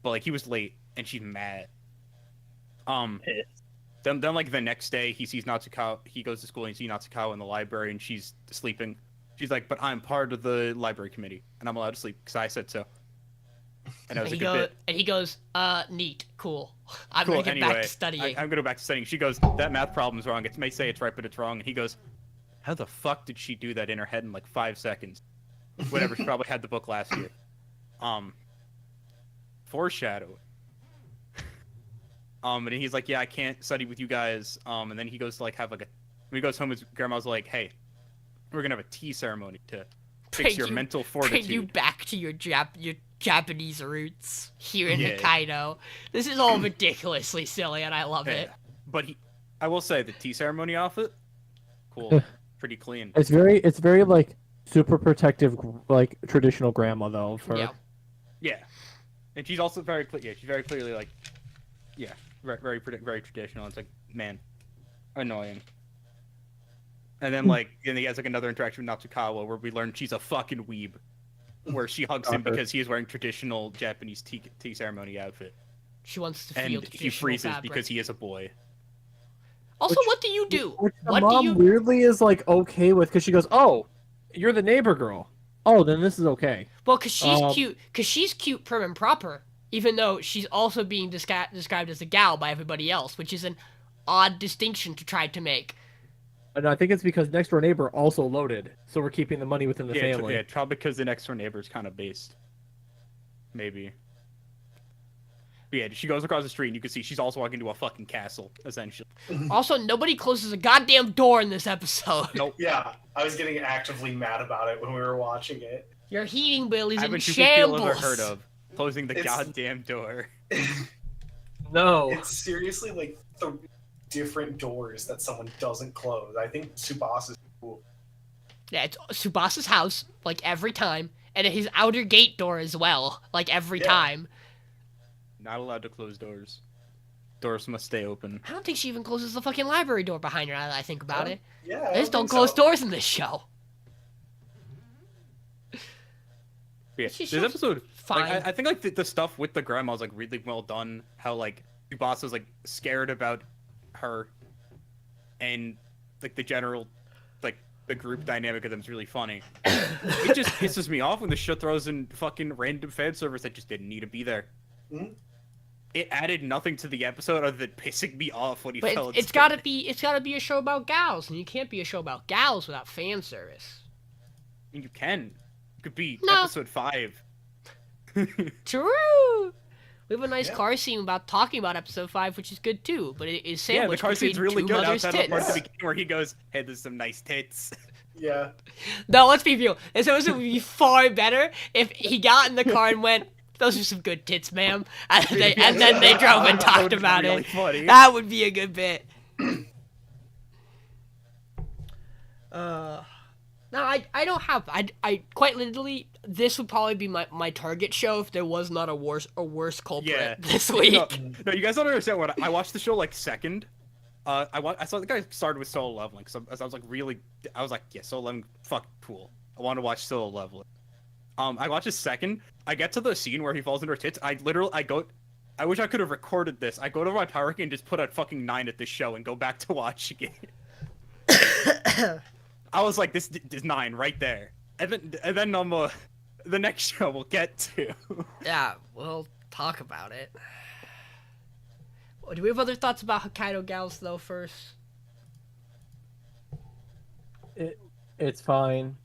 But like he was late and she's mad. Then like the next day he sees Natsukawa, he goes to school and he sees Natsukawa in the library and she's sleeping. She's like, but I'm part of the library committee and I'm allowed to sleep because I said so. And that was a good bit. And he goes, neat, cool. I'm Cool, gonna get anyway, back to studying. I'm gonna go back to studying. She goes, that math problem's wrong. It may say it's right, but it's wrong. And he goes, how the fuck did she do that in her head in like 5 seconds? Whatever, she probably had the book last year. Foreshadow. And he's like, yeah, I can't study with you guys. And then he goes to like have like when he goes home, his grandma's like, hey, we're gonna have a tea ceremony to fix your mental fortitude. Bring you back to your Japanese roots here in Hokkaido. This is all ridiculously silly, and I love it. But I will say the tea ceremony outfit, cool, pretty clean. It's very like super protective, like traditional grandma though. Yeah. And she's also very she's very clearly like, very traditional. It's like, man, annoying. And then he has like another interaction with Natsukawa where we learn she's a fucking weeb, where she hugs him because he is wearing traditional Japanese tea ceremony outfit. She wants to feel and he freezes because he is a boy. Also, what do you do? Which the mom weirdly is like okay with, because she goes, "Oh, you're the neighbor girl. Oh, then this is okay." Well, because she's cute. Because she's cute, prim and proper. Even though she's also being described as a gal by everybody else, which is an odd distinction to try to make. And I think it's because next door neighbor also loaded, so we're keeping the money within the family. Yeah, probably because the next door neighbor is kind of based. Maybe. But yeah, she goes across the street and you can see she's also walking to a fucking castle, essentially. Also, nobody closes a goddamn door in this episode. Nope. Yeah, I was getting actively mad about it when we were watching it. Your heating bill is in Haven't you shambles. ever heard of closing the goddamn door? No. It's seriously like 3 different doors that someone doesn't close. I think Tsubasa's cool. Yeah, it's Tsubasa's house, like every time, and his outer gate door as well, like every time. Not allowed to close doors. Doors must stay open. I don't think she even closes the fucking library door behind her, now that I think about it. Yeah, They just don't close doors in this show. Yeah, this episode, fine. I think like the stuff with the grandma is like really well done. How like Tsubasa's like scared about her, and like the general, like the group dynamic of them is really funny. It just pisses me off when the show throws in fucking random fan service that just didn't need to be there. Mm-hmm. It added nothing to the episode other than pissing me off when he fell. It's gotta be a show about gals, and you can't be a show about gals without fan service. And you can. It could be No. episode 5. True. We have a nice car scene about talking about episode 5, which is good too. But it is sandwiched the car scene's really two good mothers' outside of the part at the tits. beginning where he goes, "Hey, there's some nice tits." Yeah. No, let's be real. This episode would be far better if he got in the car and went, "Those are some good tits, ma'am," and then they drove and talked about really it. funny. That would be a good bit. No, I don't have. I quite literally, this would probably be my target show if there was not a worse culprit this week. No, you guys don't understand what I watched the show like second. I saw the guy started with Solo Leveling, so I was like, yeah, Solo Leveling, fuck, cool. I want to watch Solo Leveling. I watched his second. I get to the scene where he falls into her tits. I wish I could have recorded this. I go to my power ranking and just put a fucking 9 at this show and go back to watching it. I was like, this is 9 right there. And then the next show we'll get to. Yeah, we'll talk about it. Do we have other thoughts about Hokkaido Gals though? First, It's fine.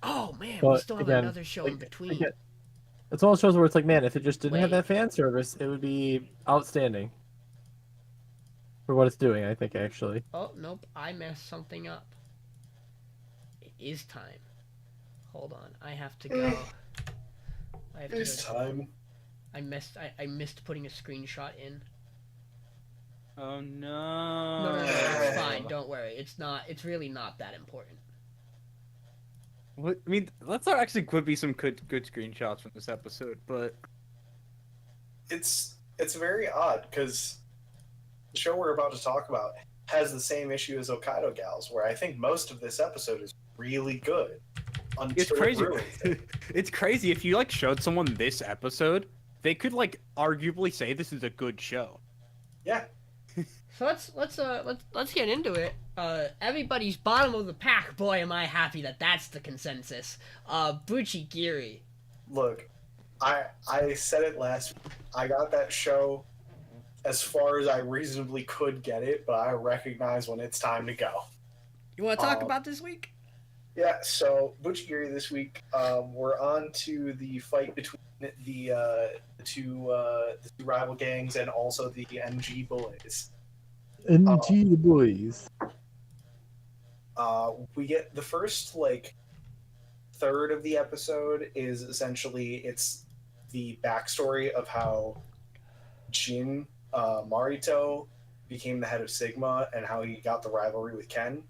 oh man, we But still have again, another show in between. Again, it's one of those shows where it's like, man, if it just didn't have Wait. that fan service, it would be outstanding for what it's doing. I think actually. Oh nope, I messed something up. It is time. Hold on, I have to go. I have to It's go. time. I missed putting a screenshot in. Oh No, no. it's fine. Don't worry. It's really not that important. What, I mean, that's actually could be some good screenshots from this episode, but It's very odd because the show we're about to talk about has the same issue as Hokkaido Gals, where I think most of this episode is really good. it's until it crazy. ruins it. It's crazy if you like showed someone this episode, they could like arguably say this is a good show. Yeah. So let's get into it. Everybody's bottom of the pack. Boy, am I happy that that's the consensus. BUCCHIGIRI. Look, I said it last week. I got that show as far as I reasonably could get it, but I recognize when it's time to go. You want to talk about this week? Yeah, so BUCCHIGIRI this week, we're on to the fight between the two rival gangs and also the NG boys. NG the boys. We get the first third of the episode is essentially it's the backstory of how Jin Marito became the head of Sigma and how he got the rivalry with Ken.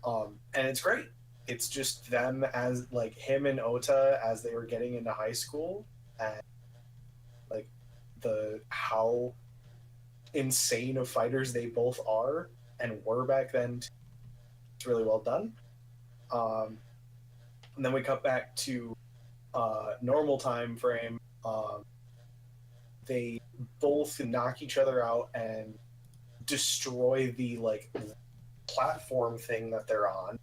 And it's great. It's just them as him and Ota as they were getting into high school and how insane of fighters they both are and were back then. It's really well done. And then we cut back to normal time frame. They both knock each other out and destroy the platform thing that they're on.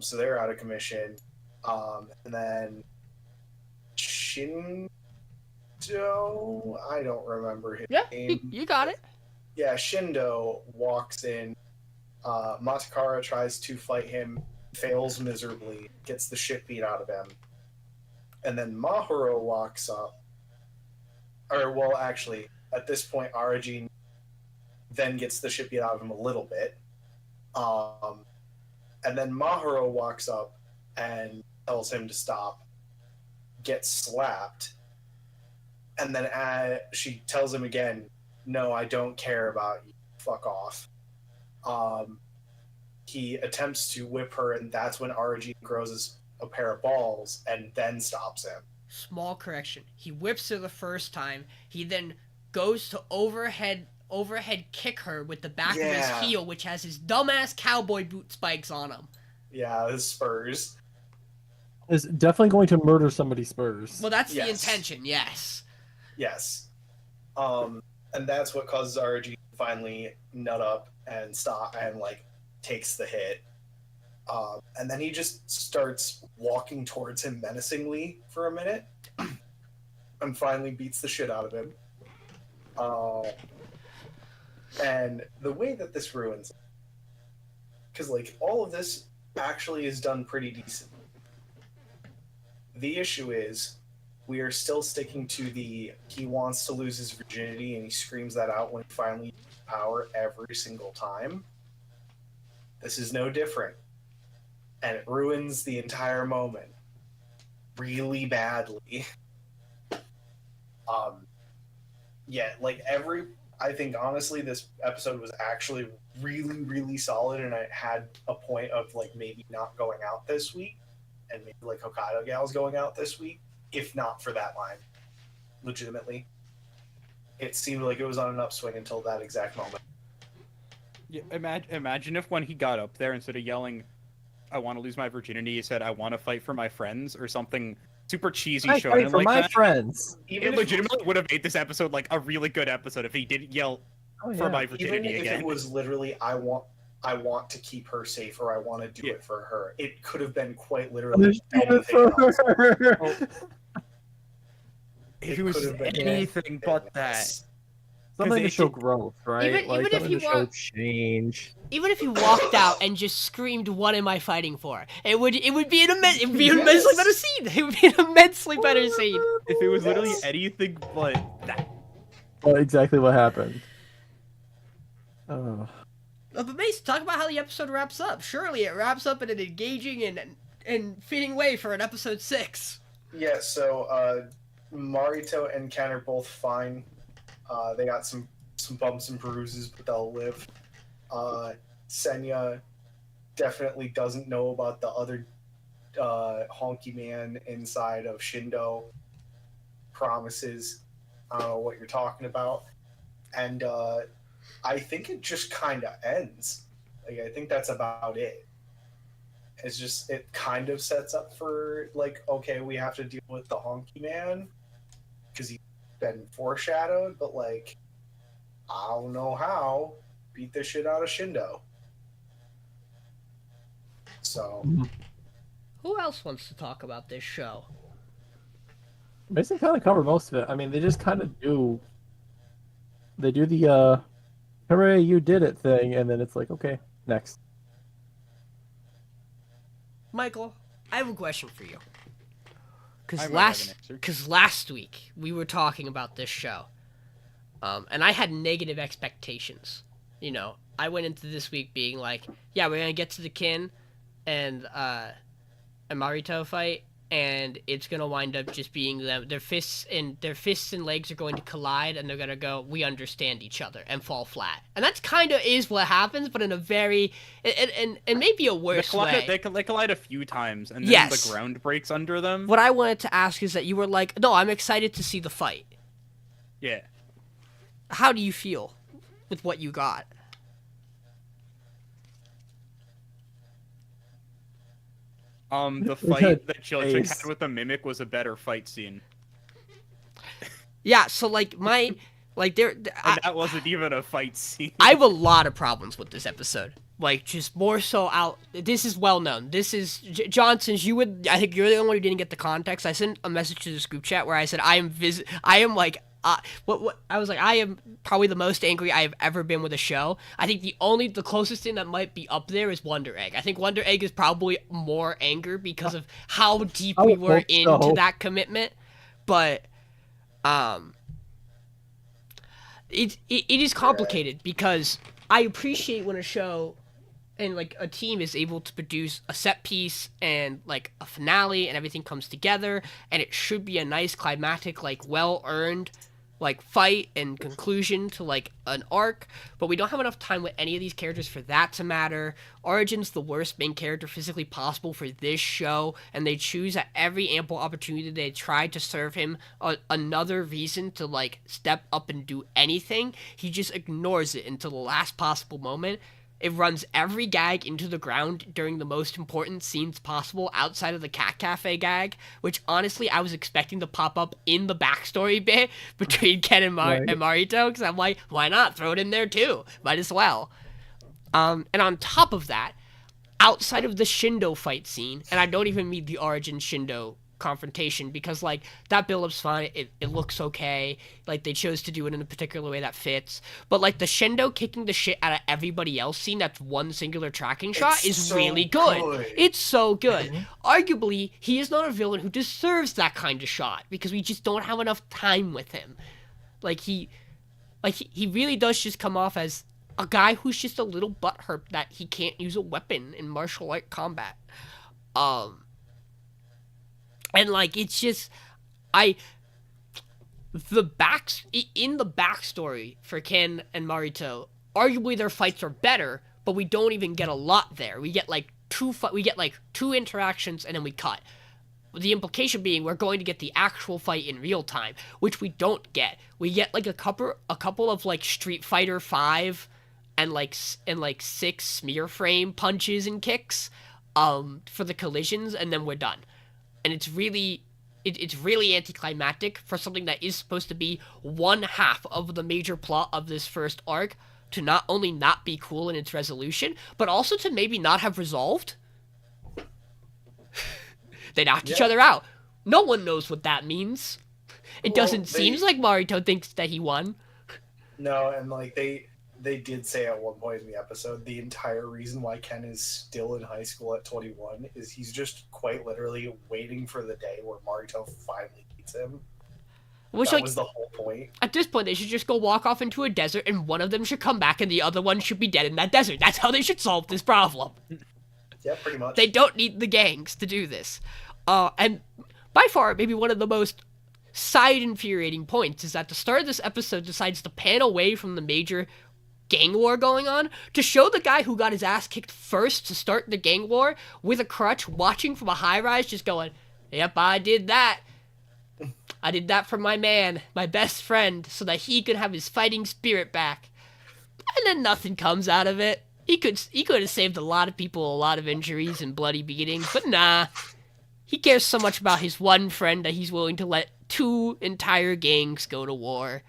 So they're out of commission. And then Shindo, I don't remember his name. You got it. Yeah, Shindo walks in. Matakara tries to fight him, fails miserably, gets the shit beat out of him. And then Mahuro walks up. Actually, at this point, Arajin then gets the shit beat out of him a little bit. And then Mahuro walks up and tells him to stop, gets slapped. And then she tells him again, no, I don't care about you. Fuck off. He attempts to whip her, and that's when Arajin grows a pair of balls and then stops him. Small correction. He whips her the first time. He then goes to overhead kick her with the back of his heel, which has his dumbass cowboy boot spikes on him. Yeah, his spurs. Is definitely going to murder somebody's spurs. Well, that's the intention, yes. Yes. And that's what causes Arajin to finally nut up and stop and takes the hit. And then he just starts walking towards him menacingly for a minute and finally beats the shit out of him. And the way that this ruins, because all of this actually is done pretty decent. The issue is we are still sticking to he wants to lose his virginity and he screams that out when he finally uses power every single time. This is no different. And it ruins the entire moment really badly. I think honestly this episode was actually really, really solid, and it had a point of maybe not going out this week, and maybe Hokkaido Gals going out this week, if not for that line. Legitimately. It seemed like it was on an upswing until that exact moment. Yeah, imagine if when he got up there, instead of yelling, I want to lose my virginity, he said, I want to fight for my friends, or something super cheesy I shonen fight for like my that. friends. It legitimately would have made this episode a really good episode if he didn't yell for my virginity Even if again. it was literally, I want I want to keep her safe or I want to do Yeah. it for her. It could have been quite I'm literally just doing it anything for else. her. If It it was could have been anything but that. else. Something to it- show it- growth, right? even like if something you to show were- change. Even if you walked out and just screamed, "What am I fighting for?" It would be an immensely better scene. It would be an immensely better scene. If it was literally Yes. anything but that. Well, exactly what happened. Oh. But Mace, talk about how the episode wraps up. Surely it wraps up in an engaging and fitting way for an episode 6. Yeah, so Marito and Ken are both fine. They got some bumps and bruises, but they'll live. Senya definitely doesn't know about the other honky man inside of Shindo. Promises, I don't know what you're talking about. And I think it just kind of ends. Like, I think that's about it. It's just, it kind of sets up for, like, okay, we have to deal with the honky man because he's been foreshadowed, but, like, I don't know how. Beat the shit out of Shindo. So, Who else wants to talk about this show? Mason kind of covered most of it. I mean, they just kind of do. They do the "hooray, you did it" thing, and then it's like, okay, next. Michael, I have a question for you. I might have an answer. Because last week we were talking about this show, and I had negative expectations. You know, I went into this week being like, yeah, we're gonna get to the Kin and Marito fight, and it's gonna wind up just being them. Their fists and legs are going to collide, and they're gonna go, we understand each other, and fall flat. And that's kind of is what happens, but in a very and maybe a worse way. They collide a few times, and then Yes. the ground breaks under them. What I wanted to ask is that you were like, no, I'm excited to see the fight. Yeah. How do you feel with what you got? The fight that Chilchik had with the Mimic was a better fight scene. Yeah, so like That wasn't even a fight scene. I have a lot of problems with this episode. Like, just more so out. This is well known. This is Johnson's. I think you're the only one who didn't get the context. I sent a message to this group chat where I said I am I am probably the most angry I have ever been with a show. I think the closest thing that might be up there is Wonder Egg. I think Wonder Egg is probably more anger because of how deep we were into that commitment. But it is complicated because I appreciate when a show and like a team is able to produce a set piece and like a finale and everything comes together, and it should be a nice climactic, like well earned like fight and conclusion to like an arc, but we don't have enough time with any of these characters for that to matter. Origin's the worst main character physically possible for this show, and they choose at every ample opportunity they try to serve him another reason to like step up and do anything. He just ignores it until the last possible moment. It runs every gag into the ground during the most important scenes possible outside of the Cat Cafe gag, which honestly I was expecting to pop up in the backstory bit between Ken and Marito, because I'm like, why not? Throw it in there too. Might as well. And on top of that, outside of the Shindo fight scene, and I don't even mean the Origin Shindo confrontation, because like that build-up's fine, it looks okay, like they chose to do it in a particular way that fits, but like the Shindo kicking the shit out of everybody else scene, that's one singular tracking shot, is so really good. good. It's so good. Arguably, he is not a villain who deserves that kind of shot, because we just don't have enough time with him. He really does just come off as a guy who's just a little butthurt that he can't use a weapon in martial art combat. And like it's just in the backstory for Ken and Marito, arguably their fights are better, but we don't even get a lot there. We get like two interactions and then we cut. The implication being we're going to get the actual fight in real time, which we don't get. We get like a couple of like Street Fighter 5 and 6 smear frame punches and kicks for the collisions, and then we're done. And it's really anticlimactic for something that is supposed to be one half of the major plot of this first arc, to not only not be cool in its resolution, but also to maybe not have resolved. They knocked each other out. No one knows what that means. It doesn't seem like Marito thinks that he won. No, and like they did say at one point in the episode, the entire reason why Ken is still in high school at 21 is he's just quite literally waiting for the day where Marito finally beats him. Which, that was the whole point. At this point, they should just go walk off into a desert, and one of them should come back, and the other one should be dead in that desert. That's how they should solve this problem. Yeah, pretty much. They don't need the gangs to do this. And by far, maybe one of the most side-infuriating points is that the start of this episode decides to pan away from the major gang war going on to show the guy who got his ass kicked first to start the gang war with a crutch, watching from a high-rise, just going, yep, I did that. I did that for my man, my best friend, so that he could have his fighting spirit back. And then nothing comes out of it. He could have saved a lot of people a lot of injuries and bloody beatings, but nah. He cares so much about his one friend that he's willing to let 2 entire gangs go to war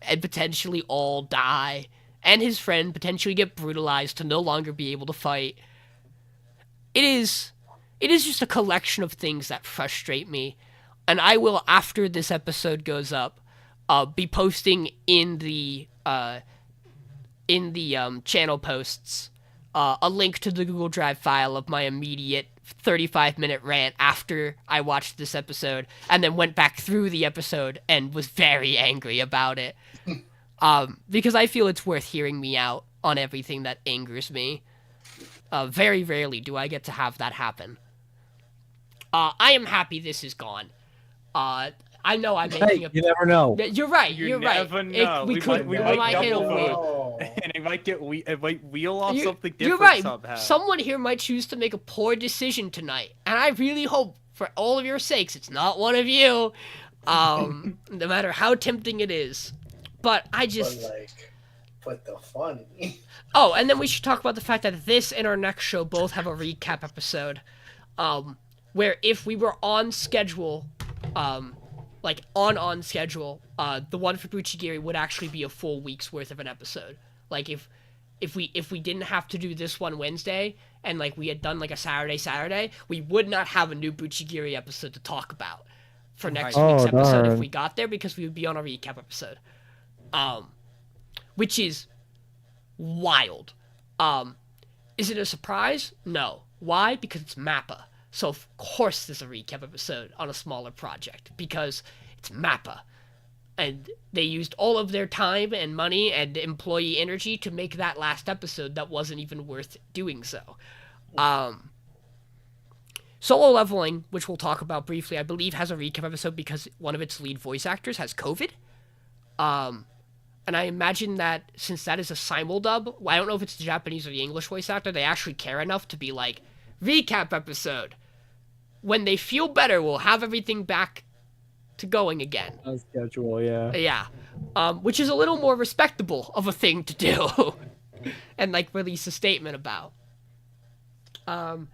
and potentially all die, and his friend potentially get brutalized to no longer be able to fight. It is just a collection of things that frustrate me. And I will, after this episode goes up, be posting in the channel posts a link to the Google Drive file of my immediate 35-minute rant after I watched this episode, and then went back through the episode and was very angry about it. Because I feel it's worth hearing me out on everything that angers me. Very rarely do I get to have that happen. I am happy this is gone. I know I'm making you never know. You're right. You're right. Never know. We might hit a wheel, and it might wheel off something different. You're right. Somehow. Someone here might choose to make a poor decision tonight, and I really hope, for all of your sakes, it's not one of you. No matter how tempting it is, but I just. But the funny. Oh, and then we should talk about the fact that this and our next show both have a recap episode, where if we were on schedule, on schedule, the one for BUCCHIGIRI would actually be a full week's worth of an episode. Like if we didn't have to do this one Wednesday and like we had done like a Saturday, we would not have a new BUCCHIGIRI episode to talk about for next week's episode if we got there, because we would be on a recap episode. Which is wild. Is it a surprise? No. Why? Because it's MAPPA. So of course there's a recap episode on a smaller project, because it's MAPPA. And they used all of their time and money and employee energy to make that last episode that wasn't even worth doing so. Solo Leveling, which we'll talk about briefly, I believe has a recap episode because one of its lead voice actors has COVID. And I imagine that since that is a simuldub, I don't know if it's the Japanese or the English voice actor, they actually care enough to be like, recap episode. When they feel better, we'll have everything back to going again. On schedule, yeah. Yeah. Which is a little more respectable of a thing to do. And, like, release a statement about. I'm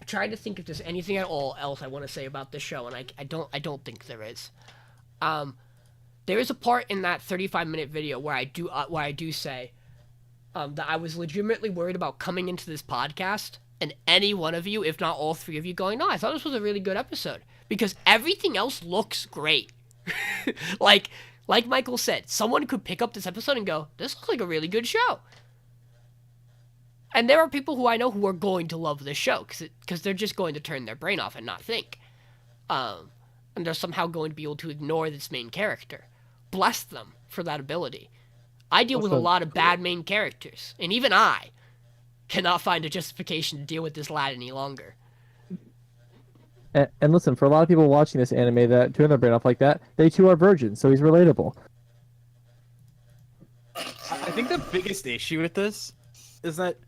trying to think if there's anything at all else I want to say about this show, and I don't think there is. There is a part in that 35-minute video where I do say that I was legitimately worried about coming into this podcast and any one of you, if not all 3 of you, going, no, I thought this was a really good episode. Because everything else looks great. like Michael said, someone could pick up this episode and go, this looks like a really good show. And there are people who I know who are going to love this show because they're just going to turn their brain off and not think. And they're somehow going to be able to ignore this main character. Bless them for that ability. I deal with a lot of bad main characters, and even I cannot find a justification to deal with this lad any longer. And listen, for a lot of people watching this anime that turn their brain off like that, they too are virgins, so he's relatable. I think the biggest issue with this is that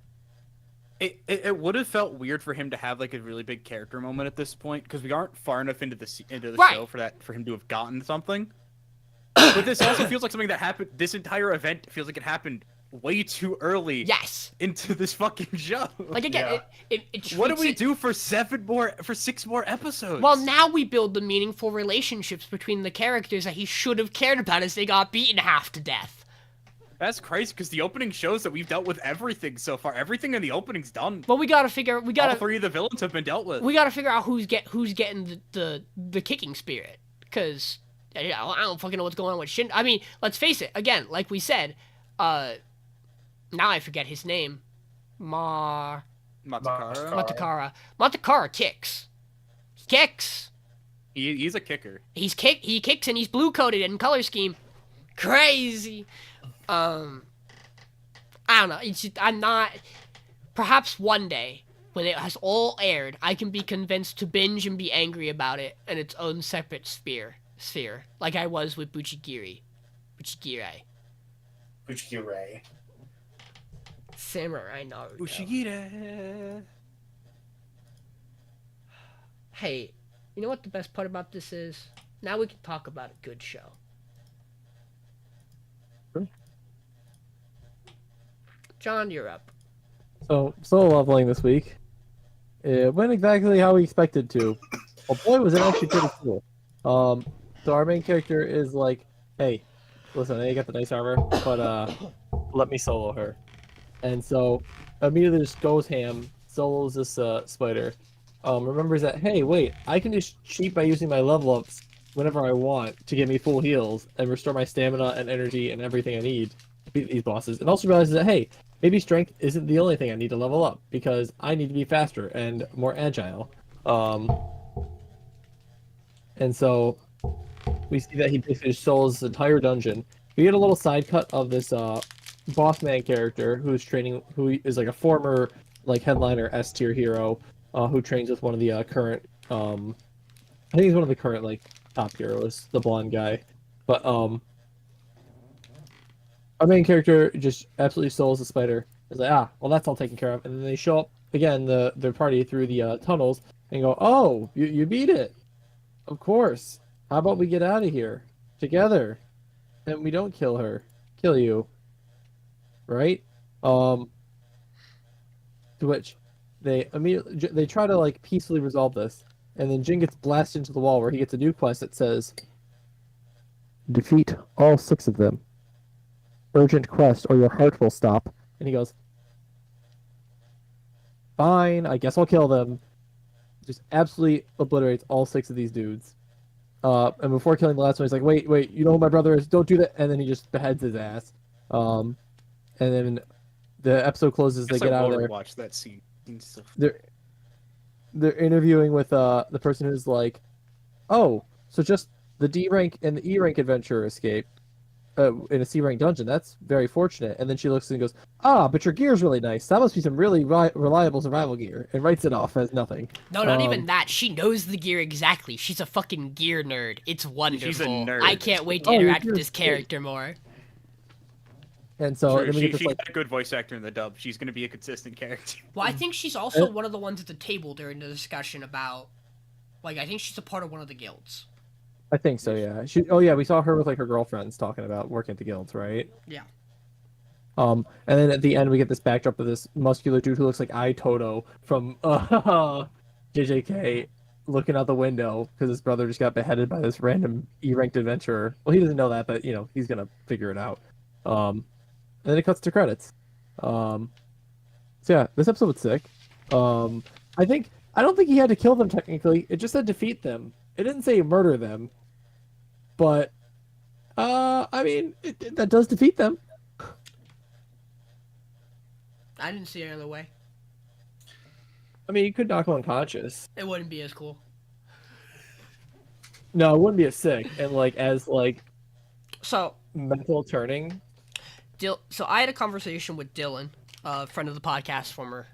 it would have felt weird for him to have like a really big character moment at this point, because we aren't far enough into the show for him to have gotten something. But this also feels like something that happened. This entire event feels like it happened way too early. Yes. Into this fucking show. Like again, it what do we do for 6 more episodes? Well, now we build the meaningful relationships between the characters that he should have cared about as they got beaten half to death. That's crazy because the opening shows that we've dealt with everything so far. Everything in the opening's done. But we gotta figure. All 3 of the villains have been dealt with. We gotta figure out who's getting the kicking spirit, because I don't fucking know what's going on with Shin. I mean, let's face it. Again, like we said, now I forget his name. Matakara. Matakara kicks. He kicks. He's a kicker. He kicks and he's blue coded in color scheme. Crazy. I don't know. I'm not. Perhaps one day, when it has all aired, I can be convinced to binge and be angry about it in its own separate sphere, like I was with Buccchigiri. Buccchigiri. Samurai Naruto. Buccchigiri. Hey, you know what the best part about this is? Now we can talk about a good show. John, you're up. So, solo leveling this week. It went exactly how we expected to. Well, boy, was it actually pretty cool. So our main character is like, hey, listen, I got the nice armor, but let me solo her. And so immediately just goes ham, solos this spider. Remembers that, hey, wait, I can just cheat by using my level ups whenever I want to get me full heals and restore my stamina and energy and everything I need to beat these bosses. And also realizes that, hey, maybe strength isn't the only thing I need to level up, because I need to be faster and more agile. And so we see that he basically solos this entire dungeon. We get a little side cut of this boss man character who is like a former like headliner S tier hero who trains with one of the current I think he's one of the current like top heroes, the blonde guy. But our main character just absolutely souls the spider. It's like, well, that's all taken care of. And then they show up again, their party through the tunnels, and go, oh, you beat it. Of course. How about we get out of here together, and we don't kill you, right? To which they try to like peacefully resolve this, and then Jin gets blasted into the wall where he gets a new quest that says, defeat all 6 of them. Urgent quest, or your heart will stop. And he goes, fine, I guess I'll kill them. Just absolutely obliterates all 6 of these dudes. And before killing the last one, he's like, wait, you know who my brother is? Don't do that. And then he just beheads his ass. And then the episode closes, they get out of there. Watch that scene. They're interviewing with the person who's like, oh, so just the D rank and the E rank adventurer escaped in a C rank dungeon. That's very fortunate. And then she looks and goes, but your gear's really nice. That must be some really reliable survival gear, and writes it off as nothing. No, not even that. She knows the gear exactly. She's a fucking gear nerd. It's wonderful. She's a nerd. I can't wait to interact with this character more. And so then we get this, she's like, a good voice actor in the dub. She's going to be a consistent character. Well, I think she's also one of the ones at the table during the discussion about, like, I think she's a part of one of the guilds. I think so, yeah. We saw her with like her girlfriends talking about working at the guilds, right? Yeah. And then at the end we get this backdrop of this muscular dude who looks like Toto from JJK looking out the window because his brother just got beheaded by this random E-ranked adventurer. Well, he doesn't know that, but he's gonna figure it out. And then it cuts to credits. So yeah, this episode was sick. I don't think he had to kill them technically. It just said defeat them. It didn't say murder them. But I mean, that does defeat them. I didn't see it another way. I mean, you could knock him unconscious. It wouldn't be as cool. No, it wouldn't be as sick and as so mental turning. So I had a conversation with Dylan, a friend of the podcast, former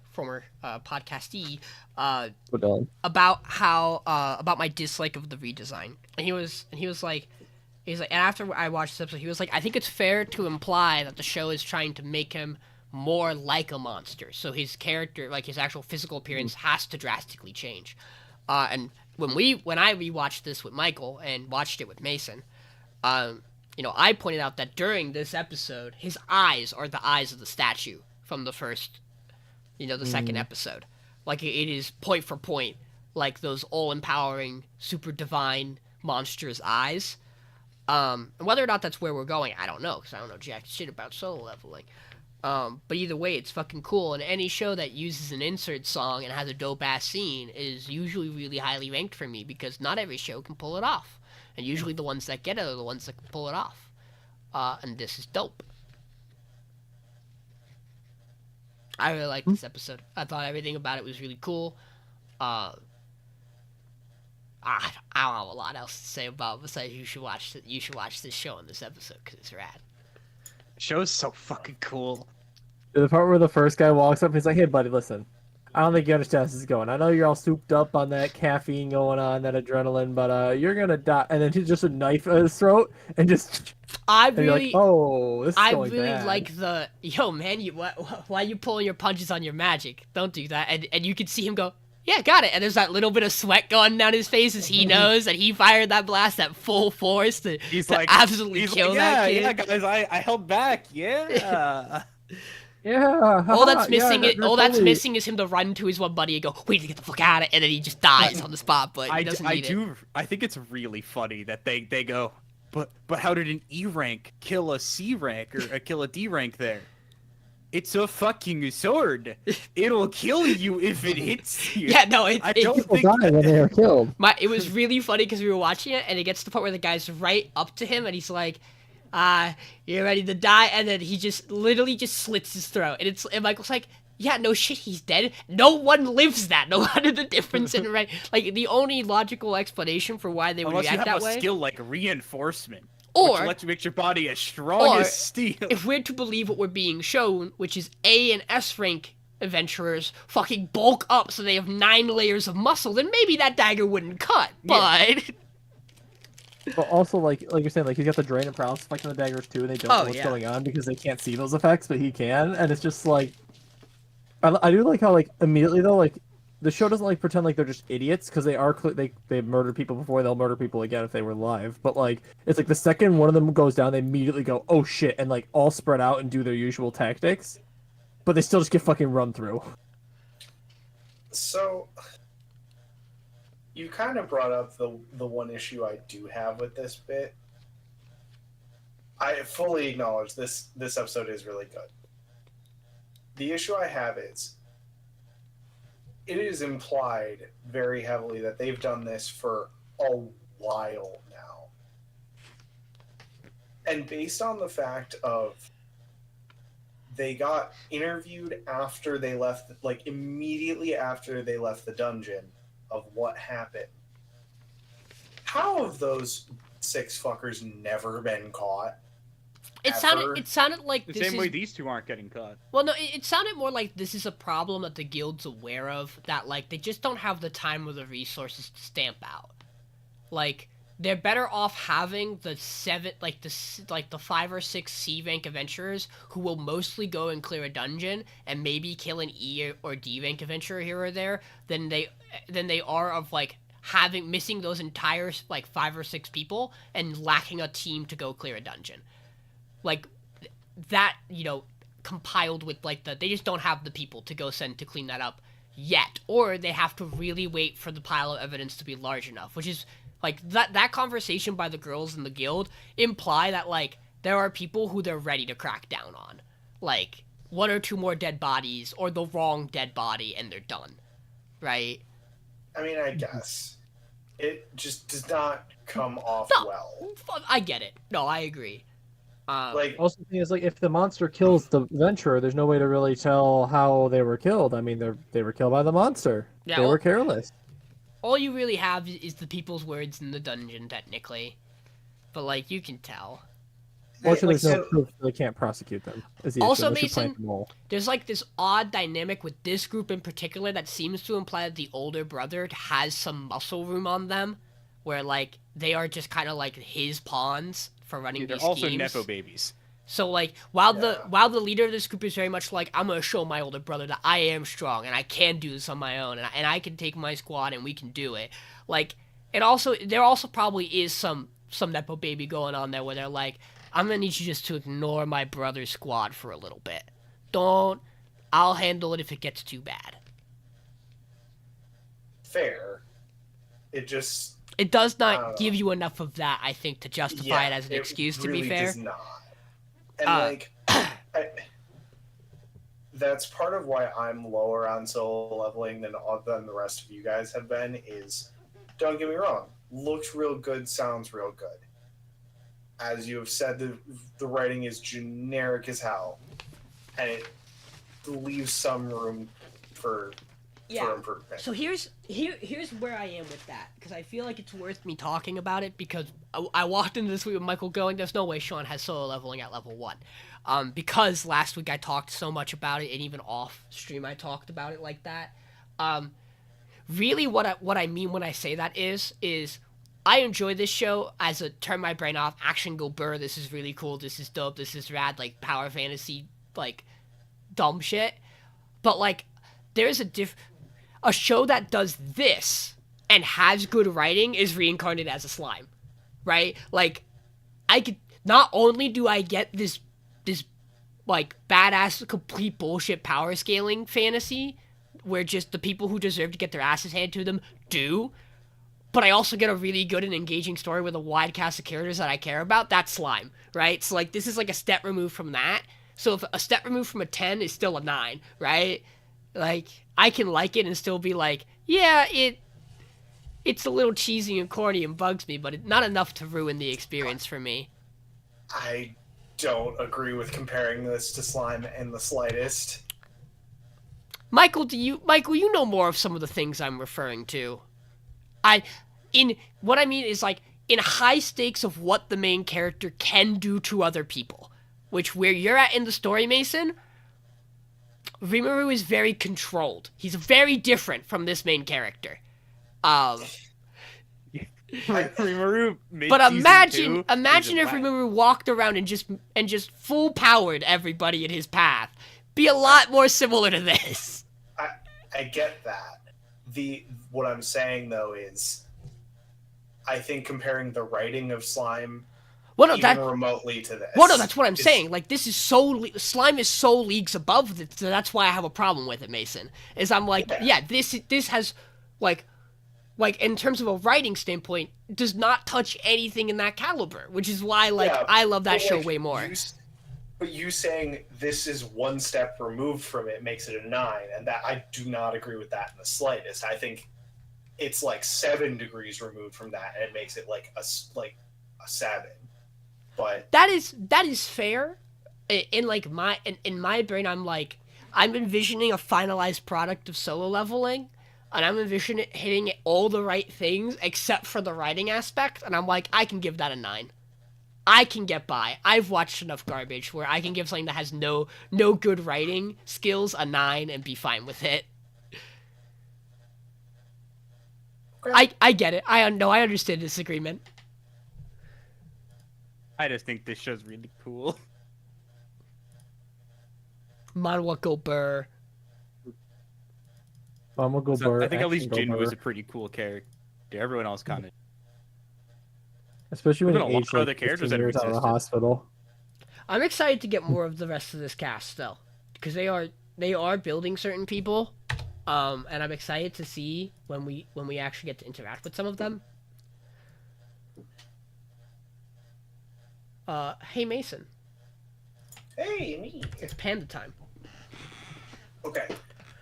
podcastee, about how about my dislike of the redesign, and he was like, and after I watched this episode, he was like, I think it's fair to imply that the show is trying to make him more like a monster, so his character, like his actual physical appearance, has to drastically change. And when I rewatched this with Michael and watched it with Mason, I pointed out that during this episode, his eyes are the eyes of the statue from the first, the second episode. Like, it is point for point, like those all-empowering, super divine, monstrous eyes. And whether or not that's where we're going, I don't know, because I don't know jack shit about solo leveling. But either way, it's fucking cool, and any show that uses an insert song and has a dope-ass scene is usually really highly ranked for me, because not every show can pull it off. And usually the ones that get it are the ones that can pull it off. And this is dope. I really liked this episode. I thought everything about it was really cool. I don't have a lot else to say about it besides you should watch this show in this episode because it's rad. The show's so fucking cool. The part where the first guy walks up, he's like, "Hey, buddy, listen. I don't think you understand how this is going. I know you're all souped up on that caffeine going on, that adrenaline, but you're gonna die." And then he just a knife at his throat and just. And you're like, "Oh, this is going bad." Like the yo man, why are you pulling your punches on your magic? Don't do that. And you can see him go, "Yeah, got it." And there's that little bit of sweat going down his face as he knows that he fired that blast at full force to absolutely kill that kid. Yeah, guys, I held back. Yeah. Yeah. All that's missing totally... missing is him to run to his one buddy and go, "We need to get the fuck out of it," and then he just dies on the spot. But he doesn't need it. I think it's really funny that they go, but how did an E rank kill a C rank or kill a D rank there? It's a fucking sword. It'll kill you if it hits you. Yeah, no, I don't think die when they are killed. It was really funny because we were watching it, and it gets to the part where the guy's right up to him, and he's like, "You're ready to die," and then he just literally just slits his throat, and Michael's like, "Yeah, no shit, he's dead." No one lives that. No matter the difference in right, like the only logical explanation for why they would react that way. Unless you have a skill like reinforcement. Or which makes your body as strong as steel. If we're to believe what we're being shown, which is A and S rank adventurers fucking bulk up so they have 9 layers of muscle, then maybe that dagger wouldn't cut. But But also, like you're saying, like he's got the drain and paralysis effect on the daggers too, and they don't know what's going on because they can't see those effects, but he can, and it's just like I do like how like immediately though like the show doesn't like pretend like they're just idiots because they are they've murdered people before, they'll murder people again if they were live, but like it's like the second one of them goes down, they immediately go, "Oh shit," and like all spread out and do their usual tactics, but they still just get fucking run through. So you kind of brought up the one issue I do have with this bit. I fully acknowledge this episode is really good. The issue I have is it is implied very heavily that they've done this for a while now. And based on the fact of they got interviewed after they left, like immediately after they left the dungeon, of what happened. How have those 6 fuckers never been caught? It sounded like the same way these 2 aren't getting caught. Well, no, it sounded more like this is a problem that the guild's aware of, that like they just don't have the time or the resources to stamp out. Like they're better off having the 5 or 6 C rank adventurers who will mostly go and clear a dungeon and maybe kill an E or D rank adventurer here or there than they are of like missing those entire like 5 or 6 people and lacking a team to go clear a dungeon. Like that, compiled with like they just don't have the people to go send to clean that up yet, or they have to really wait for the pile of evidence to be large enough, which is like that conversation by the girls in the guild imply that like there are people who they're ready to crack down on, like 1 or 2 more dead bodies or the wrong dead body and they're done, right? I mean, I guess it just does not come off well. I get it. No, I agree. Also, the thing is, like, if the monster kills the adventurer, there's no way to really tell how they were killed. I mean, they were killed by the monster. Yeah, they were careless. All you really have is the people's words in the dungeon, technically. But, like, you can tell. Also, there's no proof they can't prosecute them. Also, Mason, there's, like, this odd dynamic with this group in particular that seems to imply that the older brother has some muscle room on them, where, like, they are just kind of, like, his pawns for running these schemes. They're also nepo babies. So, like, while the leader of this group is very much like, I'm going to show my older brother that I am strong and I can do this on my own and I can take my squad and we can do it. Like, there also probably is some nepo baby going on there where they're like, I'm going to need you just to ignore my brother's squad for a little bit. I'll handle it if it gets too bad. Fair. It just... It does not give you enough of that, I think, to justify it as an it excuse, to really be fair. does not. And that's part of why I'm lower on solo leveling than the rest of you guys have been. Is, don't get me wrong, looks real good, sounds real good. As you have said, the writing is generic as hell, and it leaves some room for improvement. So here's where I am with that, because I feel like it's worth me talking about it, because I walked into this week with Michael going, there's no way Sean has solo leveling at level 1. Because last week I talked so much about it, and even off stream I talked about it like that. Really what I mean when I say that is I enjoy this show as a turn my brain off, action go burr, this is really cool, this is dope, this is rad, like power fantasy, like dumb shit. But like there's a show that does this and has good writing is reincarnated as a slime, right? Like, I could, not only do I get this like badass complete bullshit power scaling fantasy where just the people who deserve to get their asses handed to them do, but I also get a really good and engaging story with a wide cast of characters that I care about. That's slime, right? So like this is like a step removed from that. So if a step removed from a 10 is still a 9, right? Like, I can like it and still be like, yeah, it's a little cheesy and corny and bugs me, but not enough to ruin the experience for me. I don't agree with comparing this to slime in the slightest. Michael, you know more of some of the things I'm referring to. What I mean is like, in high stakes of what the main character can do to other people, which where you're at in the story, Mason, Rimuru is very controlled. He's very different from this main character. Rimuru but imagine if Rimuru walked around and just full powered everybody in his path. Be a lot more similar to this. I get that. What I'm saying though is, I think comparing the writing of Slime remotely to this. Well, no, that's what I'm saying. Like, this is Slime is so leagues above it, so that's why I have a problem with it, Mason. Is I'm like, yeah this has, like, in terms of a writing standpoint, does not touch anything in that caliber, which is why, like, I love that show way more. But you saying this is one step removed from it makes it a 9, and that I do not agree with that in the slightest. I think it's like 7 degrees removed from that, and it makes it like a 7. But that is fair. In my brain, I'm envisioning a finalized product of solo leveling, and I'm envisioning it hitting all the right things except for the writing aspect, and I'm like, I can give that a 9. I can get by. I've watched enough garbage where I can give something that has no good writing skills a 9 and be fine with it. I get it. I understand disagreement. I just think this show's really cool. Manhwa go burr. I think at least Jin was a pretty cool character. Everyone else kind of. Especially when he aged other like characters 15 that have years out of the existed. hospital. I'm excited to get more of the rest of this cast still, because they are building certain people, and I'm excited to see when we actually get to interact with some of them. Hey Mason. Hey, me. It's panda time. Okay,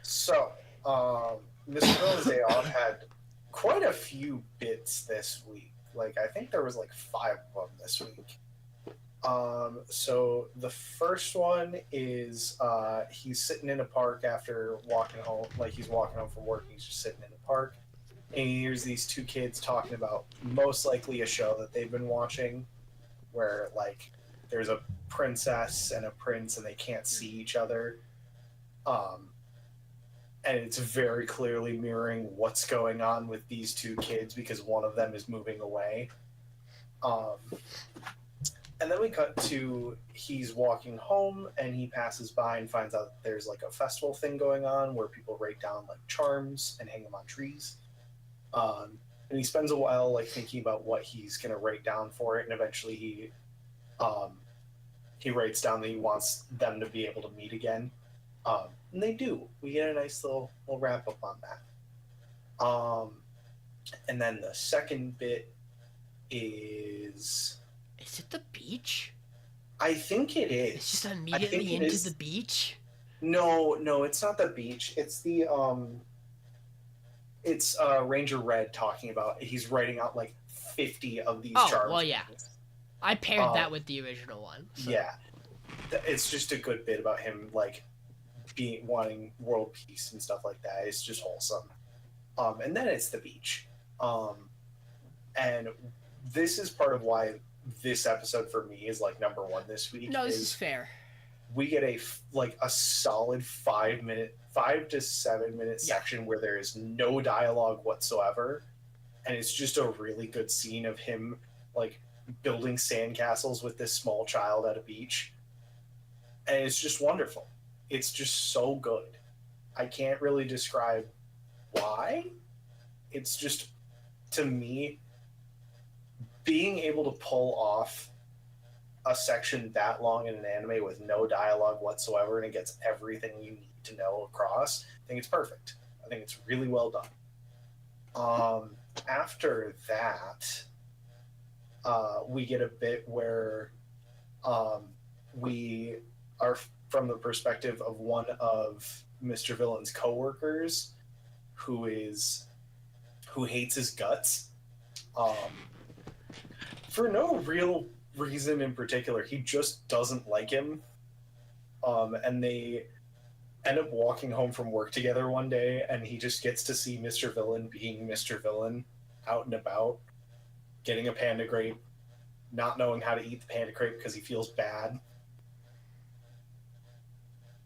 so Mr. Villain's Day Off had quite a few bits this week. Like, I think there was like 5 of them this week. So the first one is he's sitting in a park after walking home. Like, he's walking home from work. He's just sitting in a park, and he hears these 2 kids talking about most likely a show that they've been watching, where like there's a princess and a prince, and they can't see each other. And it's very clearly mirroring what's going on with these 2 kids because one of them is moving away. And then we cut to he's walking home and he passes by and finds out that there's like a festival thing going on where people write down like charms and hang them on trees. And he spends a while like thinking about what he's gonna write down for it, and eventually he writes down that he wants them to be able to meet again. And they do. We get a nice little wrap up on that. And then the second bit is... Is it the beach? I think it is. It's just immediately into the beach? No, it's not the beach. It's the it's Ranger Red talking about, he's writing out like 50 of these charms. Well, yeah. I paired that with the original one. So. Yeah. It's just a good bit about him like wanting world peace and stuff like that. It's just wholesome. And then it's the beach. And this is part of why this episode for me is like number one this week. No, this is fair. We get a solid 5 to 7 minute section where there is no dialogue whatsoever, and it's just a really good scene of him like building sandcastles with this small child at a beach, and it's just wonderful. It's just so good. I can't really describe why. It's just, to me, being able to pull off a section that long in an anime with no dialogue whatsoever, and it gets everything you need to know across, I think it's perfect. I think it's really well done. After that, we get a bit where we are from the perspective of one of Mr. Villain's coworkers who hates his guts. For no real reason in particular, he just doesn't like him. And they end up walking home from work together one day, and he just gets to see Mr. Villain being Mr. Villain out and about, getting a panda grape, not knowing how to eat the panda grape because he feels bad.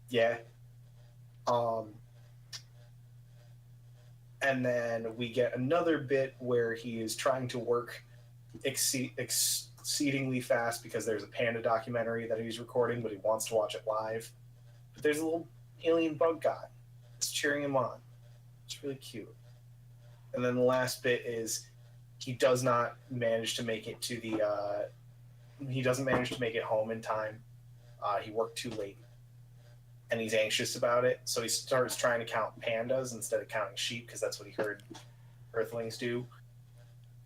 Yeah. And then we get another bit where he is trying to work exceedingly fast because there's a panda documentary that he's recording, but he wants to watch it live. But there's a little alien bug guy that's cheering him on. It's really cute. And then the last bit is he does not manage to make it to the he doesn't manage to make it home in time. He worked too late, and he's anxious about it, so he starts trying to count pandas instead of counting sheep because that's what he heard Earthlings do.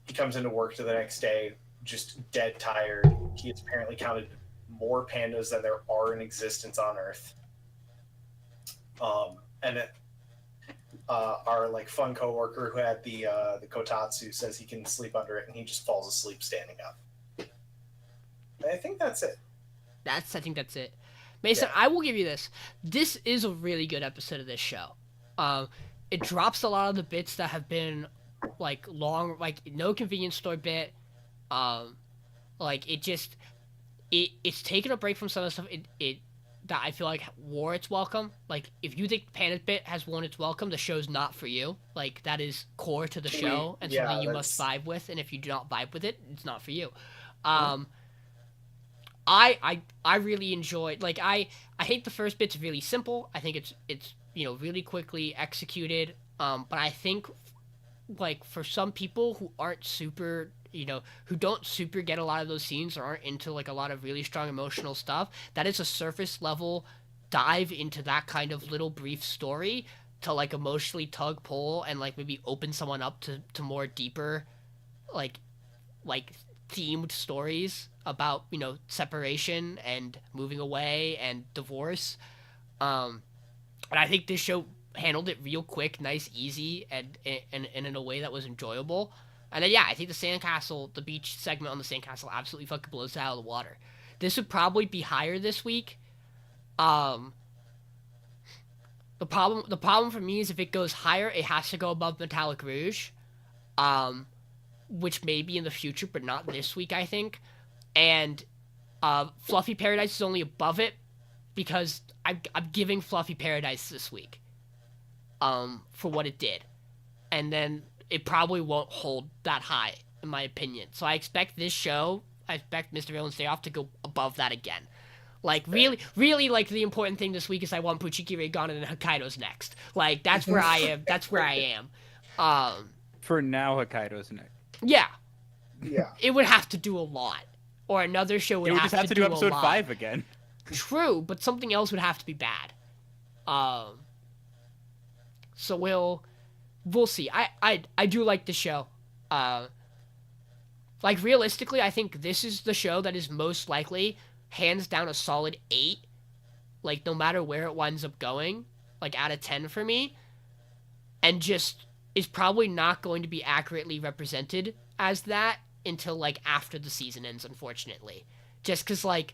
He comes into work the next day just dead tired. He has apparently counted more pandas than there are in existence on Earth. Our like fun coworker who had the kotatsu says he can sleep under it, and he just falls asleep standing up. And I think that's it. I think that's it. Mason, I will give you this. This is a really good episode of this show. It drops a lot of the bits that have been like long, like no convenience store bit. Like it's taken a break from some of the stuff that I feel like wore its welcome. Like if you think Panda bit has worn its welcome, the show's not for you. Like that is core to the show and something you must vibe with. And if you do not vibe with it, it's not for you. I really enjoyed, like I think the first bit's really simple. I think it's really quickly executed. But I think like for some people who aren't super, who don't super get a lot of those scenes or aren't into like a lot of really strong emotional stuff, that is a surface level dive into that kind of little brief story to like emotionally tug pull and like maybe open someone up to more deeper like themed stories about separation and moving away and divorce. And I think this show handled it real quick, nice, easy, and in a way that was enjoyable. And then I think the beach segment on the sandcastle absolutely fucking blows it out of the water. This would probably be higher this week. The problem for me is if it goes higher, it has to go above Metallic Rouge, which may be in the future, but not this week, I think. And Fluffy Paradise is only above it because I'm giving Fluffy Paradise this week for what it did. And then it probably won't hold that high, in my opinion. So I expect Mr. Villain's Day Off to go above that again. Like, really, like, the important thing this week is I want BUCCHIGIRI gone and then Hokkaido's next. Like, that's where I am. That's where I am. For now, Hokkaido's next. Yeah. Yeah. It would have to do a lot. Or another show would just have to do episode 5 again. True, but something else would have to be bad. So we'll see. I do like the show. Like realistically, I think this is the show that is most likely, hands down, a solid 8. Like no matter where it winds up going, like out of 10 for me, and just is probably not going to be accurately represented as that until like after the season ends, unfortunately. Just because like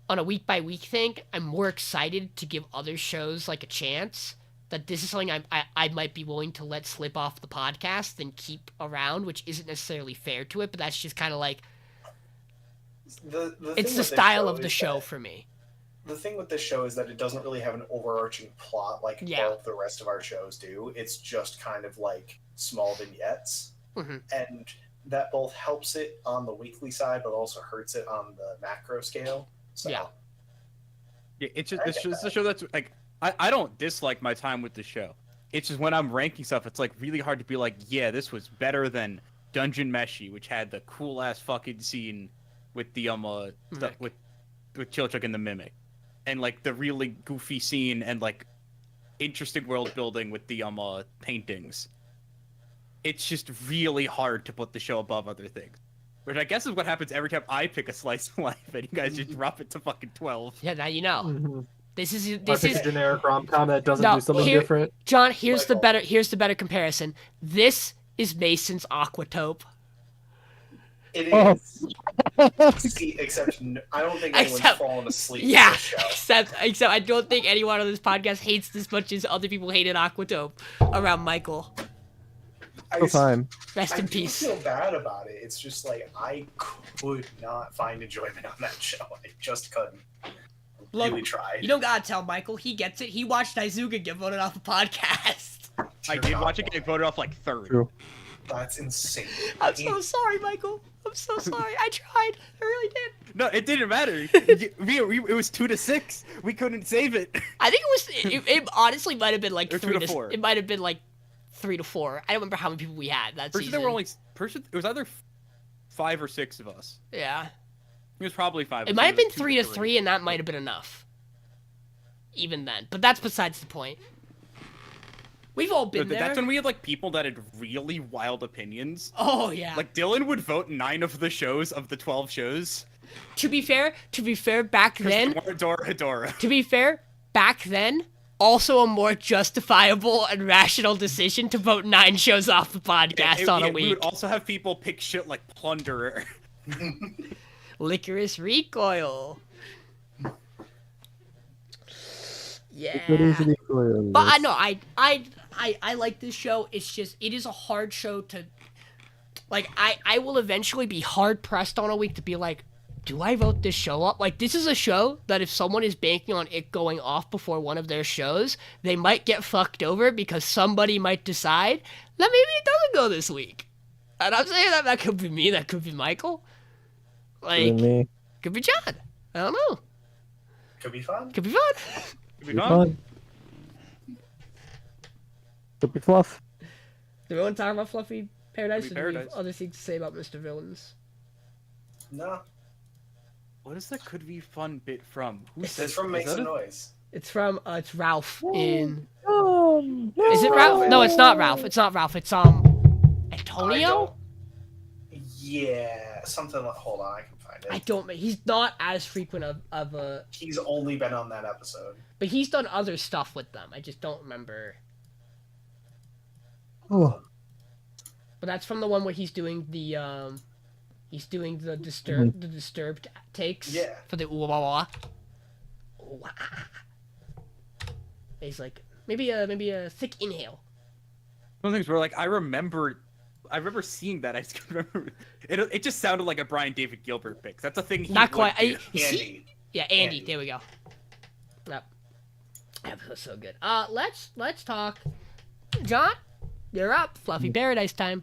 on a week by week thing, I'm more excited to give other shows like a chance. That this is something I might be willing to let slip off the podcast than keep around, which isn't necessarily fair to it, but that's just kind of like it's the style of the show for me. The thing with this show is that it doesn't really have an overarching plot like all of the rest of our shows do. It's just kind of like small vignettes, and that both helps it on the weekly side, but also hurts it on the macro scale. So, yeah, it's just it's a show that's like. I don't dislike my time with the show. It's just when I'm ranking stuff, it's like really hard to be like, yeah, this was better than Dungeon Meshi, which had the cool ass fucking scene with the with Chilchuk and the Mimic, and like the really goofy scene and like interesting world building with the paintings. It's just really hard to put the show above other things, which I guess is what happens every time I pick a slice of life, and you guys just drop it to fucking 12. Yeah, now you know. Mm-hmm. This is a generic rom-com that doesn't do something different. John, here's the better comparison. This is Mason's Aquatope. It is. See, except I don't think anyone's fallen asleep. Yeah, in this show. except I don't think anyone on this podcast hates this much as other people hated Aquatope around Michael. Rest in peace. I feel bad about it. It's just like I could not find enjoyment on that show. I just couldn't. Really tried. You don't gotta tell Michael. He gets it. He watched Izuga get voted off a podcast. I did watch it get voted off like 3rd. True. That's insane. I'm so sorry, Michael. I'm so sorry. I tried. I really did. No, it didn't matter. It was 2-6. We couldn't save it. I think it honestly might have been like 3 to 4. It might have been like 3 to 4. I don't remember how many people we had that season. There were only. It was either 5 or 6 of us. Yeah. It was probably 5. It might have been 3 to 3, and that might have been enough. Even then, but that's besides the point. We've all been there. That's when we had like people that had really wild opinions. Oh yeah. Like Dylan would vote 9 of the 12 shows. To be fair, back then. Hedora. To be fair, back then, also a more justifiable and rational decision to vote 9 shows off the podcast on a week. We would also have people pick shit like Plunderer. Licorice Recoil. Yeah. But I know I like this show. It's just it is a hard show to like I will eventually be hard pressed on a week to be like, do I vote this show up? Like this is a show that if someone is banking on it going off before one of their shows, they might get fucked over because somebody might decide that maybe it doesn't go this week. And I'm saying that could be me, that could be Michael. Like, could be John. I don't know. Could be fun. Could be fun. Could be fun. Could be fluff. Do we want to talk about Fluffy Paradise? Fluffy Or do we Paradise. have other things to say about Mr. Villains? No. What is that could be fun bit from? It's from Makes a Noise. It's from it's Ralph in. No. Is it Ralph? No, it's not Ralph. It's not Ralph. It's Antonio. Yeah, something like. Hold on, I can find it. I don't. He's not as frequent of a. He's only been on that episode. But he's done other stuff with them. I just don't remember. Oh. But that's from the one where he's doing the disturbed takes. Yeah. For the ooh wah wah. Ooh, wah. He's like maybe a thick inhale. Some things were like I remember seeing that. I just can't remember. It just sounded like a Brian David Gilbert pick. That's a thing. Not quite. Andy. Andy. There we go. Yep. That was so good. Let's talk. John, you're up. Fluffy Paradise time.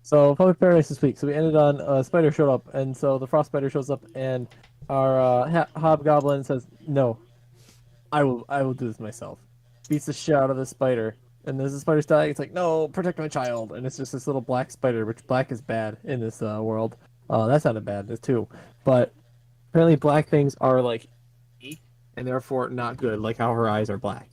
So Fluffy Paradise this week. So we ended on Spider showed up, and so the Frost Spider shows up, and our Hobgoblin says, "No, I will do this myself." Beats the shit out of the spider, and as the spider's dying, it's like, "No, protect my child!" And it's just this little black spider, which black is bad in this world. That's not a bad too, but apparently black things are like, and therefore not good, like how her eyes are black.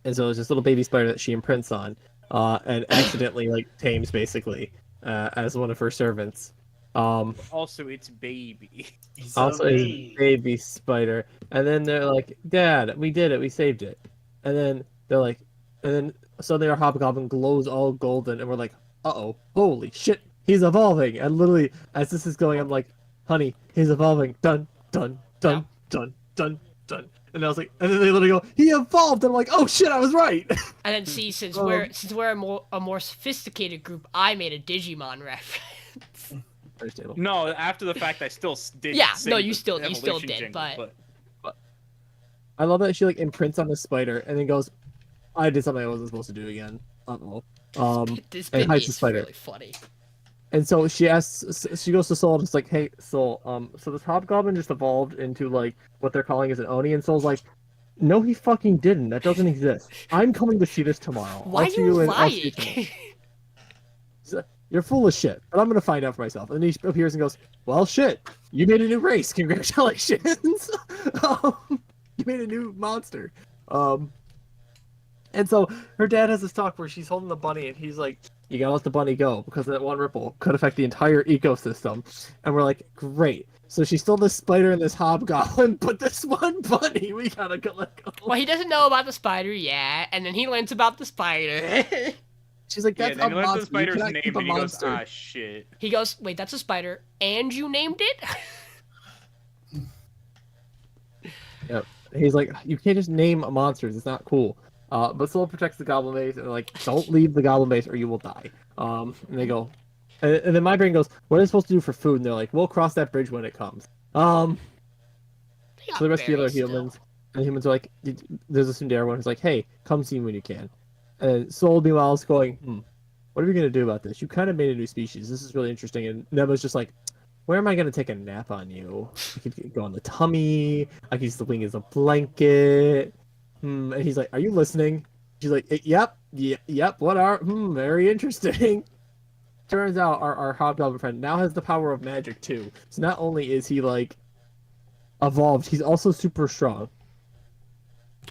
And so it's this little baby spider that she imprints on, and accidentally like tames basically as one of her servants. Also, it's baby. He's Also a a baby spider. And then they're like, Dad, we did it, we saved it. And then they're like, and then suddenly our hobgoblin glows all golden, and we're like, uh-oh, holy shit, he's evolving. And literally, as this is going, I'm like, honey, he's evolving. Dun, dun, dun, Yeah. dun, dun, dun. And I was like, and then they literally go, he evolved. And I'm like, oh shit, I was right. And then see, since we're a more sophisticated group, I made a Digimon reference. Understandable. No, after the fact, I still did. Yeah, sing no, the you still evolution did, jingle, but- I love that she like imprints on the spider and then goes, I did something I wasn't supposed to do again. Uh-oh. This and bit hides the is spider. really funny. And so she asks, she goes to Soul and it's like, hey, Soul, so this hobgoblin just evolved into like what they're calling as an Oni, and Soul's like, no, he fucking didn't. That doesn't exist. I'm coming to see this tomorrow. Why I'll are see you I'll see you lying? tomorrow." You're full of shit, but I'm gonna find out for myself. And then he appears and goes, well, shit, you made a new race. Congratulations. You made a new monster. And so her dad has this talk where she's holding the bunny and he's like, you gotta let the bunny go because that one ripple could affect the entire ecosystem. And we're like, great. So she's still this spider and this hobgoblin, but this one bunny, we gotta go let go. Well, he doesn't know about the spider yet, and then he learns about the spider. She's like, that's yeah, then he a learns the monster. You spider's cannot name, keep a and he goes, monster. ah, shit. He goes, wait, that's a spider, and you named it? Yep. He's like, you can't just name monsters. It's not cool. But Soul protects the goblin base, and they're like, don't leave the goblin base or you will die. And they go, and then my brain goes, what are they supposed to do for food? And they're like, we'll cross that bridge when it comes. They So got the rest of the other berries still. humans, and the humans are like, there's a Sundara one who's like, hey, come see me when you can. And Soul, meanwhile, is going, what are we going to do about this? You kind of made a new species. This is really interesting. And Neba's just like, where am I going to take a nap on you? I could go on the tummy. I could use the wing as a blanket. And he's like, are you listening? She's like, yep, what are, very interesting. Turns out our hobgoblin friend now has the power of magic too. So not only is he like evolved, he's also super strong.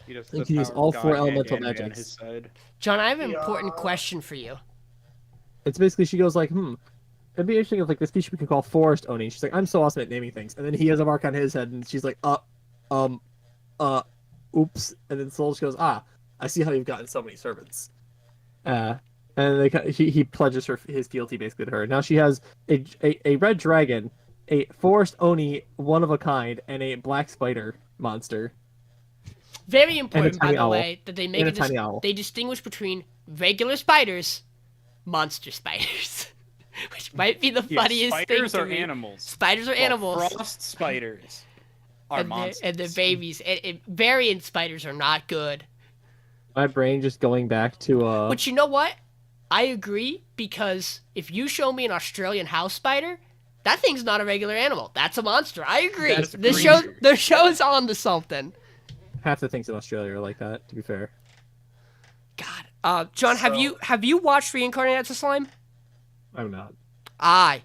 He just He can use all four elemental on magics. his side. John, I have an Yeah. important question for you. It's basically, she goes like, it'd be interesting if like the species we could call Forest Oni. She's like, I'm so awesome at naming things. And then he has a mark on his head and she's like, oops. And then Soul just goes, I see how you've gotten so many servants. And he pledges his fealty basically to her. Now she has a red dragon, a Forest Oni one of a kind, and a black spider monster. Very important, by tiny the owl. way, that they make And a tiny owl. they distinguish between regular spiders, monster spiders, which might be the funniest spiders thing to are me. animals. Spiders are Well, animals, Frost spiders are and monsters. they're babies. And variant spiders are not good. My brain just going back to But you know what? I agree, because if you show me an Australian house spider, that thing's not a regular animal. That's a monster. I agree. That's a The show's on to something. half the things in Australia are like that. To be fair, God. John, have you watched Reincarnated as a Slime? I'm not. Aye.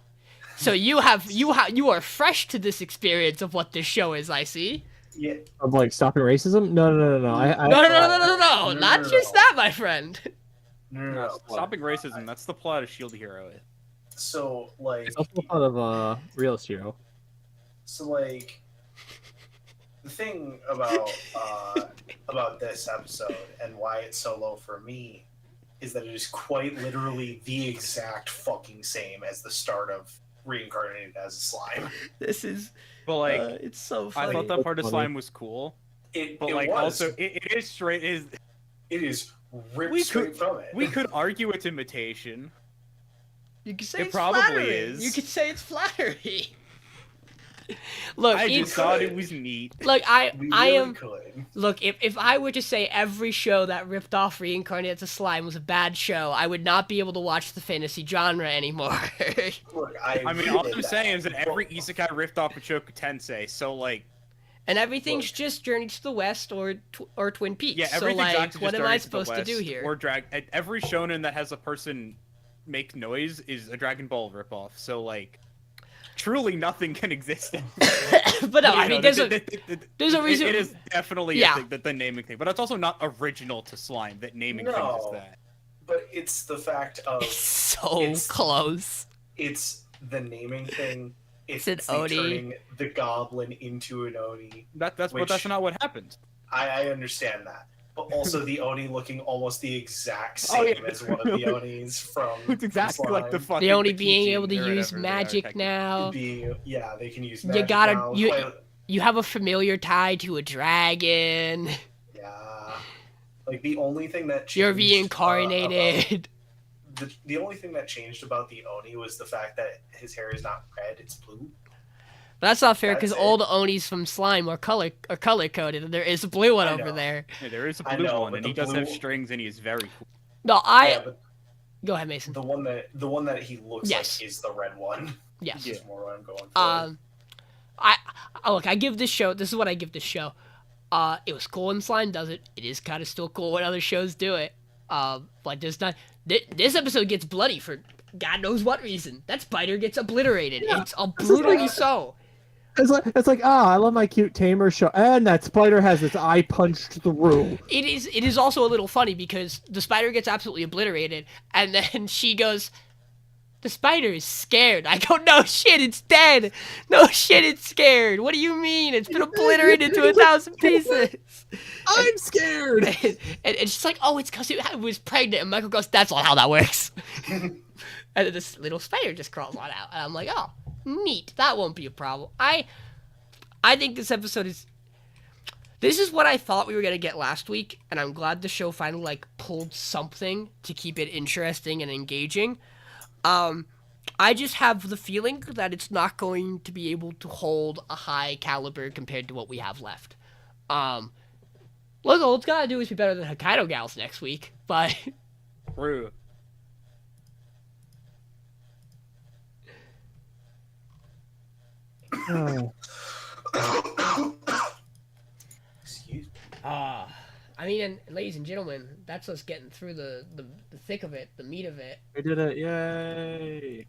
So you are fresh to this experience of what this show is. I see. Yeah. Of like stopping racism? No. No, No, not no. just that, my friend. No. Stopping racism, that's the plot of Shield Hero. So like, It's also a part of Realist Hero. the thing about this episode and why it's so low for me is that it is quite literally the exact fucking same as the start of Reincarnated as a Slime. This is. But like, It's so I funny. thought that part of Funny. Slime was cool. But like, was. also, it is straight. It is ripped We straight could- from it. we could argue it's imitation. You could say It it's probably flattery. is. You could say it's flattery. Look, I you just thought could. it was neat. look, I We I really am. could. Look, if I were to say every show that ripped off Reincarnated as a Slime was a bad show, I would not be able to watch the fantasy genre anymore. Look, I mean, agree all with I'm that. saying is that every isekai ripped off Choku Tensei, so like, And everything's Look. just Journey to the West or Twin Peaks. yeah, so everything's like, actually what just am I Journey to the supposed to do West here? Or every shonen that has a person make noise is a Dragon Ball ripoff. So like, truly nothing can exist. But no, You I know, mean, there's a reason. It is definitely Yeah. a thing, the naming thing, but it's also not original to slime that naming things is No. that. But it's the fact of It's so It's- close. it's the naming thing. It's an the Oni. turning the goblin into an Oni. But that's Which- not what happens. I understand that. But also the Oni looking almost the exact Oh, same yeah. as one of the Onis from It's exactly like the Slime. fucking The Oni the being Kijin able to or use whatever they are, magic technically. now. They can use You magic gotta- now. you- Quite- You have a familiar tie to a dragon. yeah. Like the only thing that You're changed, reincarnated. the only thing that changed about the Oni was the fact that his hair is not red, it's blue. But that's not fair because That's all it. the Onis from Slime are color coded, and there is a blue one I over know. there. Yeah, there is a I blue know, one, but and the he does have blue- strings, and he is very cool. No, Yeah, but Go ahead, Mason. the one that he looks Yes. like is the red one. Yes. Is more what I'm going for. Look, I give this show. This is what I give this show. It was cool when Slime does it. It is kind of still cool when other shows do it. But there's not. This episode gets bloody for God knows what reason. That spider gets obliterated. Yeah, It's brutally so. It's like I love my cute Tamer show, and that spider has its eye punched through. It is also a little funny because the spider gets absolutely obliterated, and then she goes, "The spider is scared." I go, "No shit, it's dead. No shit, it's scared. What do you mean? It's been obliterated to 1,000 pieces." I'm scared. And she's like, "Oh, it's because it was pregnant." And Michael goes, "That's not how that works." And then this little spider just crawls on out, and I'm like, "Oh, neat. That won't be a problem." I think this episode is. This is what I thought we were gonna get last week, and I'm glad the show finally pulled something to keep it interesting and engaging. I just have the feeling that it's not going to be able to hold a high caliber compared to what we have left. Look, all it's gotta do is be better than Hokkaido Gals next week, but True. Oh. Excuse me. I mean, and ladies and gentlemen, that's us getting through the thick of it, the meat of it. We did it! Yay!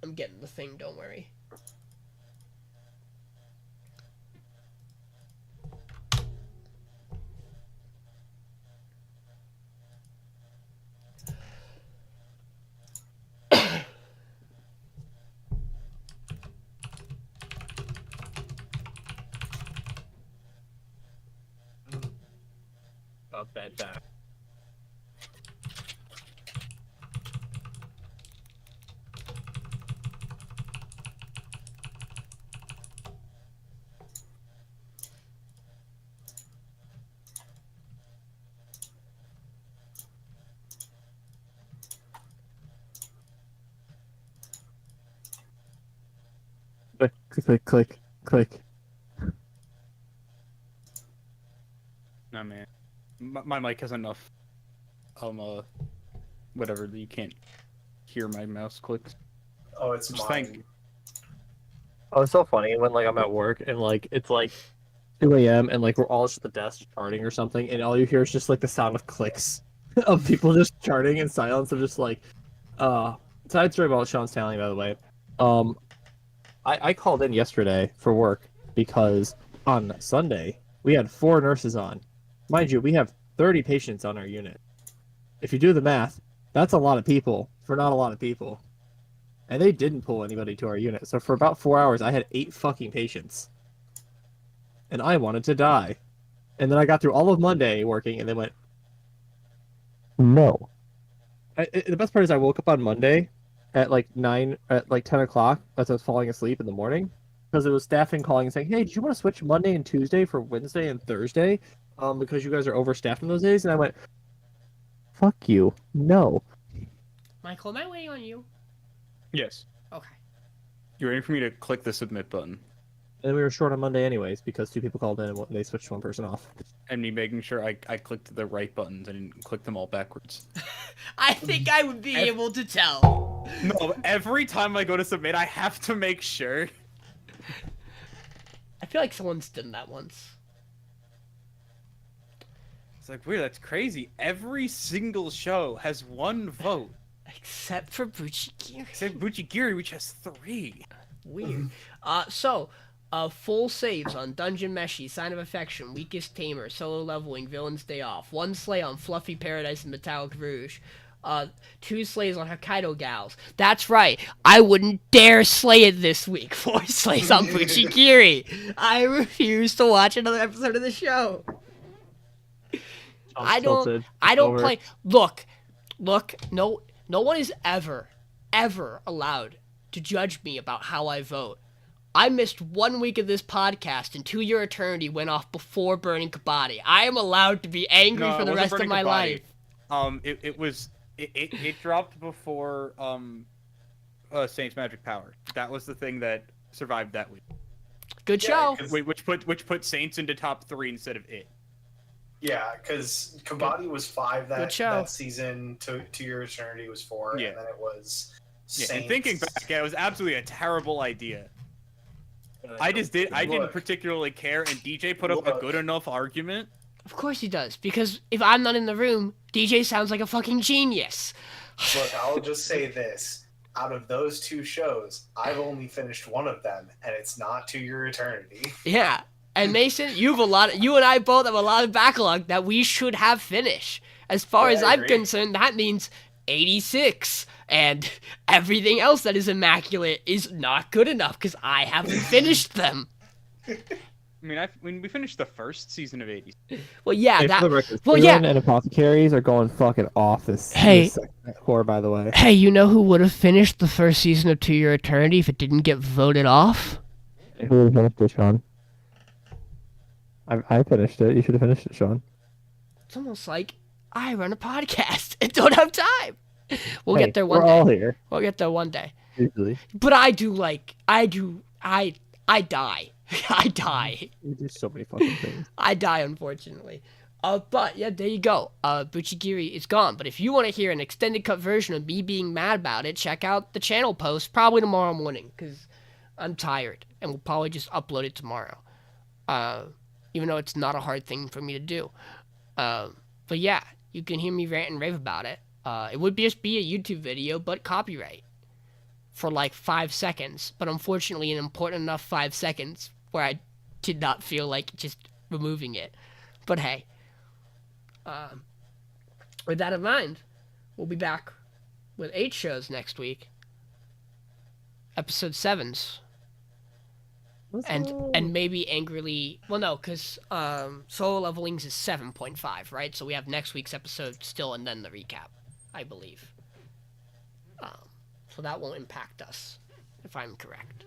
I'm getting the thing, don't worry. About that time. Click, click, click, click. No man, my mic has enough. Whatever, you can't hear my mouse clicks. Oh, it's Just mine. think. Oh, it's so funny when I'm at work and it's 2 a.m. and we're all just at the desk charting or something, and all you hear is just the sound of clicks of people just charting in silence. Of just side story about Sean's talent, by the way. I called in yesterday for work because on Sunday we had 4 nurses on. Mind you, we have 30 patients on our unit. If you do the math, that's a lot of people for not a lot of people. And they didn't pull anybody to our unit. So for about 4 hours, I had 8 fucking patients. And I wanted to die. And then I got through all of Monday working and then went, no. The best part is I woke up on Monday at 10 o'clock as I was falling asleep in the morning. Because it was staffing calling and saying, hey, do you want to switch Monday and Tuesday for Wednesday and Thursday? Because you guys are overstaffed on those days. And I went, fuck you. No. Michael, am I waiting on you? Yes. Okay. You're waiting for me to click the submit button, And we were short on Monday anyways because 2 people called in and they switched one person off. and me making sure I clicked the right buttons and didn't click them all backwards. I think I would be able to tell. No, every time I go to submit, I have to make sure. I feel like someone's done that once. It's weird. That's crazy. Every single show has 1 vote, Except for BUCCHIGIRI. except BUCCHIGIRI, which has 3. Weird. Full saves on Dungeon Meshi, Sign of Affection, Weakest Tamer, Solo Leveling, Villain's Day Off. 1 slay on Fluffy Paradise and Metallic Rouge. 2 slays on Hokkaido Gals. That's right. I wouldn't dare slay it this week. 4 slays on BUCCHIGIRI. I refuse to watch another episode of the show. I don't play. Look. No one is ever allowed to judge me about how I vote. I missed 1 week of this podcast, and To Your Eternity went off before Burning Kabaddi. I am allowed to be angry for the rest of my life. It dropped before Saints Magic Power. That was the thing that survived that week. Good show. Which put Saints into top 3 instead of it. Yeah, because Kabaddi was 5 that season. To Your Eternity was 4, and then it was Saints. And thinking back, it was absolutely a terrible idea. I didn't particularly care, and DJ put up a good enough argument. Of course he does, because if I'm not in the room, DJ sounds like a fucking genius. Look, I'll just say this. Out of those 2 shows, I've only finished 1 of them, and it's not To Your Eternity. Yeah. And Mason, you and I both have a lot of backlog that we should have finished. As far as I'm concerned, that means 86. And everything else that is immaculate is not good enough because I haven't finished them. I mean, we finished the first season of 80. Well, yeah, and Apothecaries are going fucking off this core, by the way. Hey, you know who would have finished the first season of To Your Eternity if it didn't get voted off? Who would have finished it, Sean? I finished it. You should have finished it, Sean. It's almost like I run a podcast and don't have time. We'll get there one day. We're all here. We'll get there one day. Usually. But I die. I die. You do so many fucking things. I die, unfortunately. But yeah, there you go. BUCCHIGIRI is gone. But if you want to hear an extended cut version of me being mad about it, check out the channel post probably tomorrow morning because I'm tired and we'll probably just upload it tomorrow. Even though it's not a hard thing for me to do. But yeah, you can hear me rant and rave about it. It would just be a YouTube video, but copyright for like 5 seconds. But unfortunately, an important enough 5 seconds where I did not feel like just removing it. But hey, with that in mind, we'll be back with 8 shows next week. Episode 7s. And maybe angrily... Well, no, because Solo Levelings is 7.5, right? So we have next week's episode still and then the recap, I believe. So that won't impact us, if I'm correct.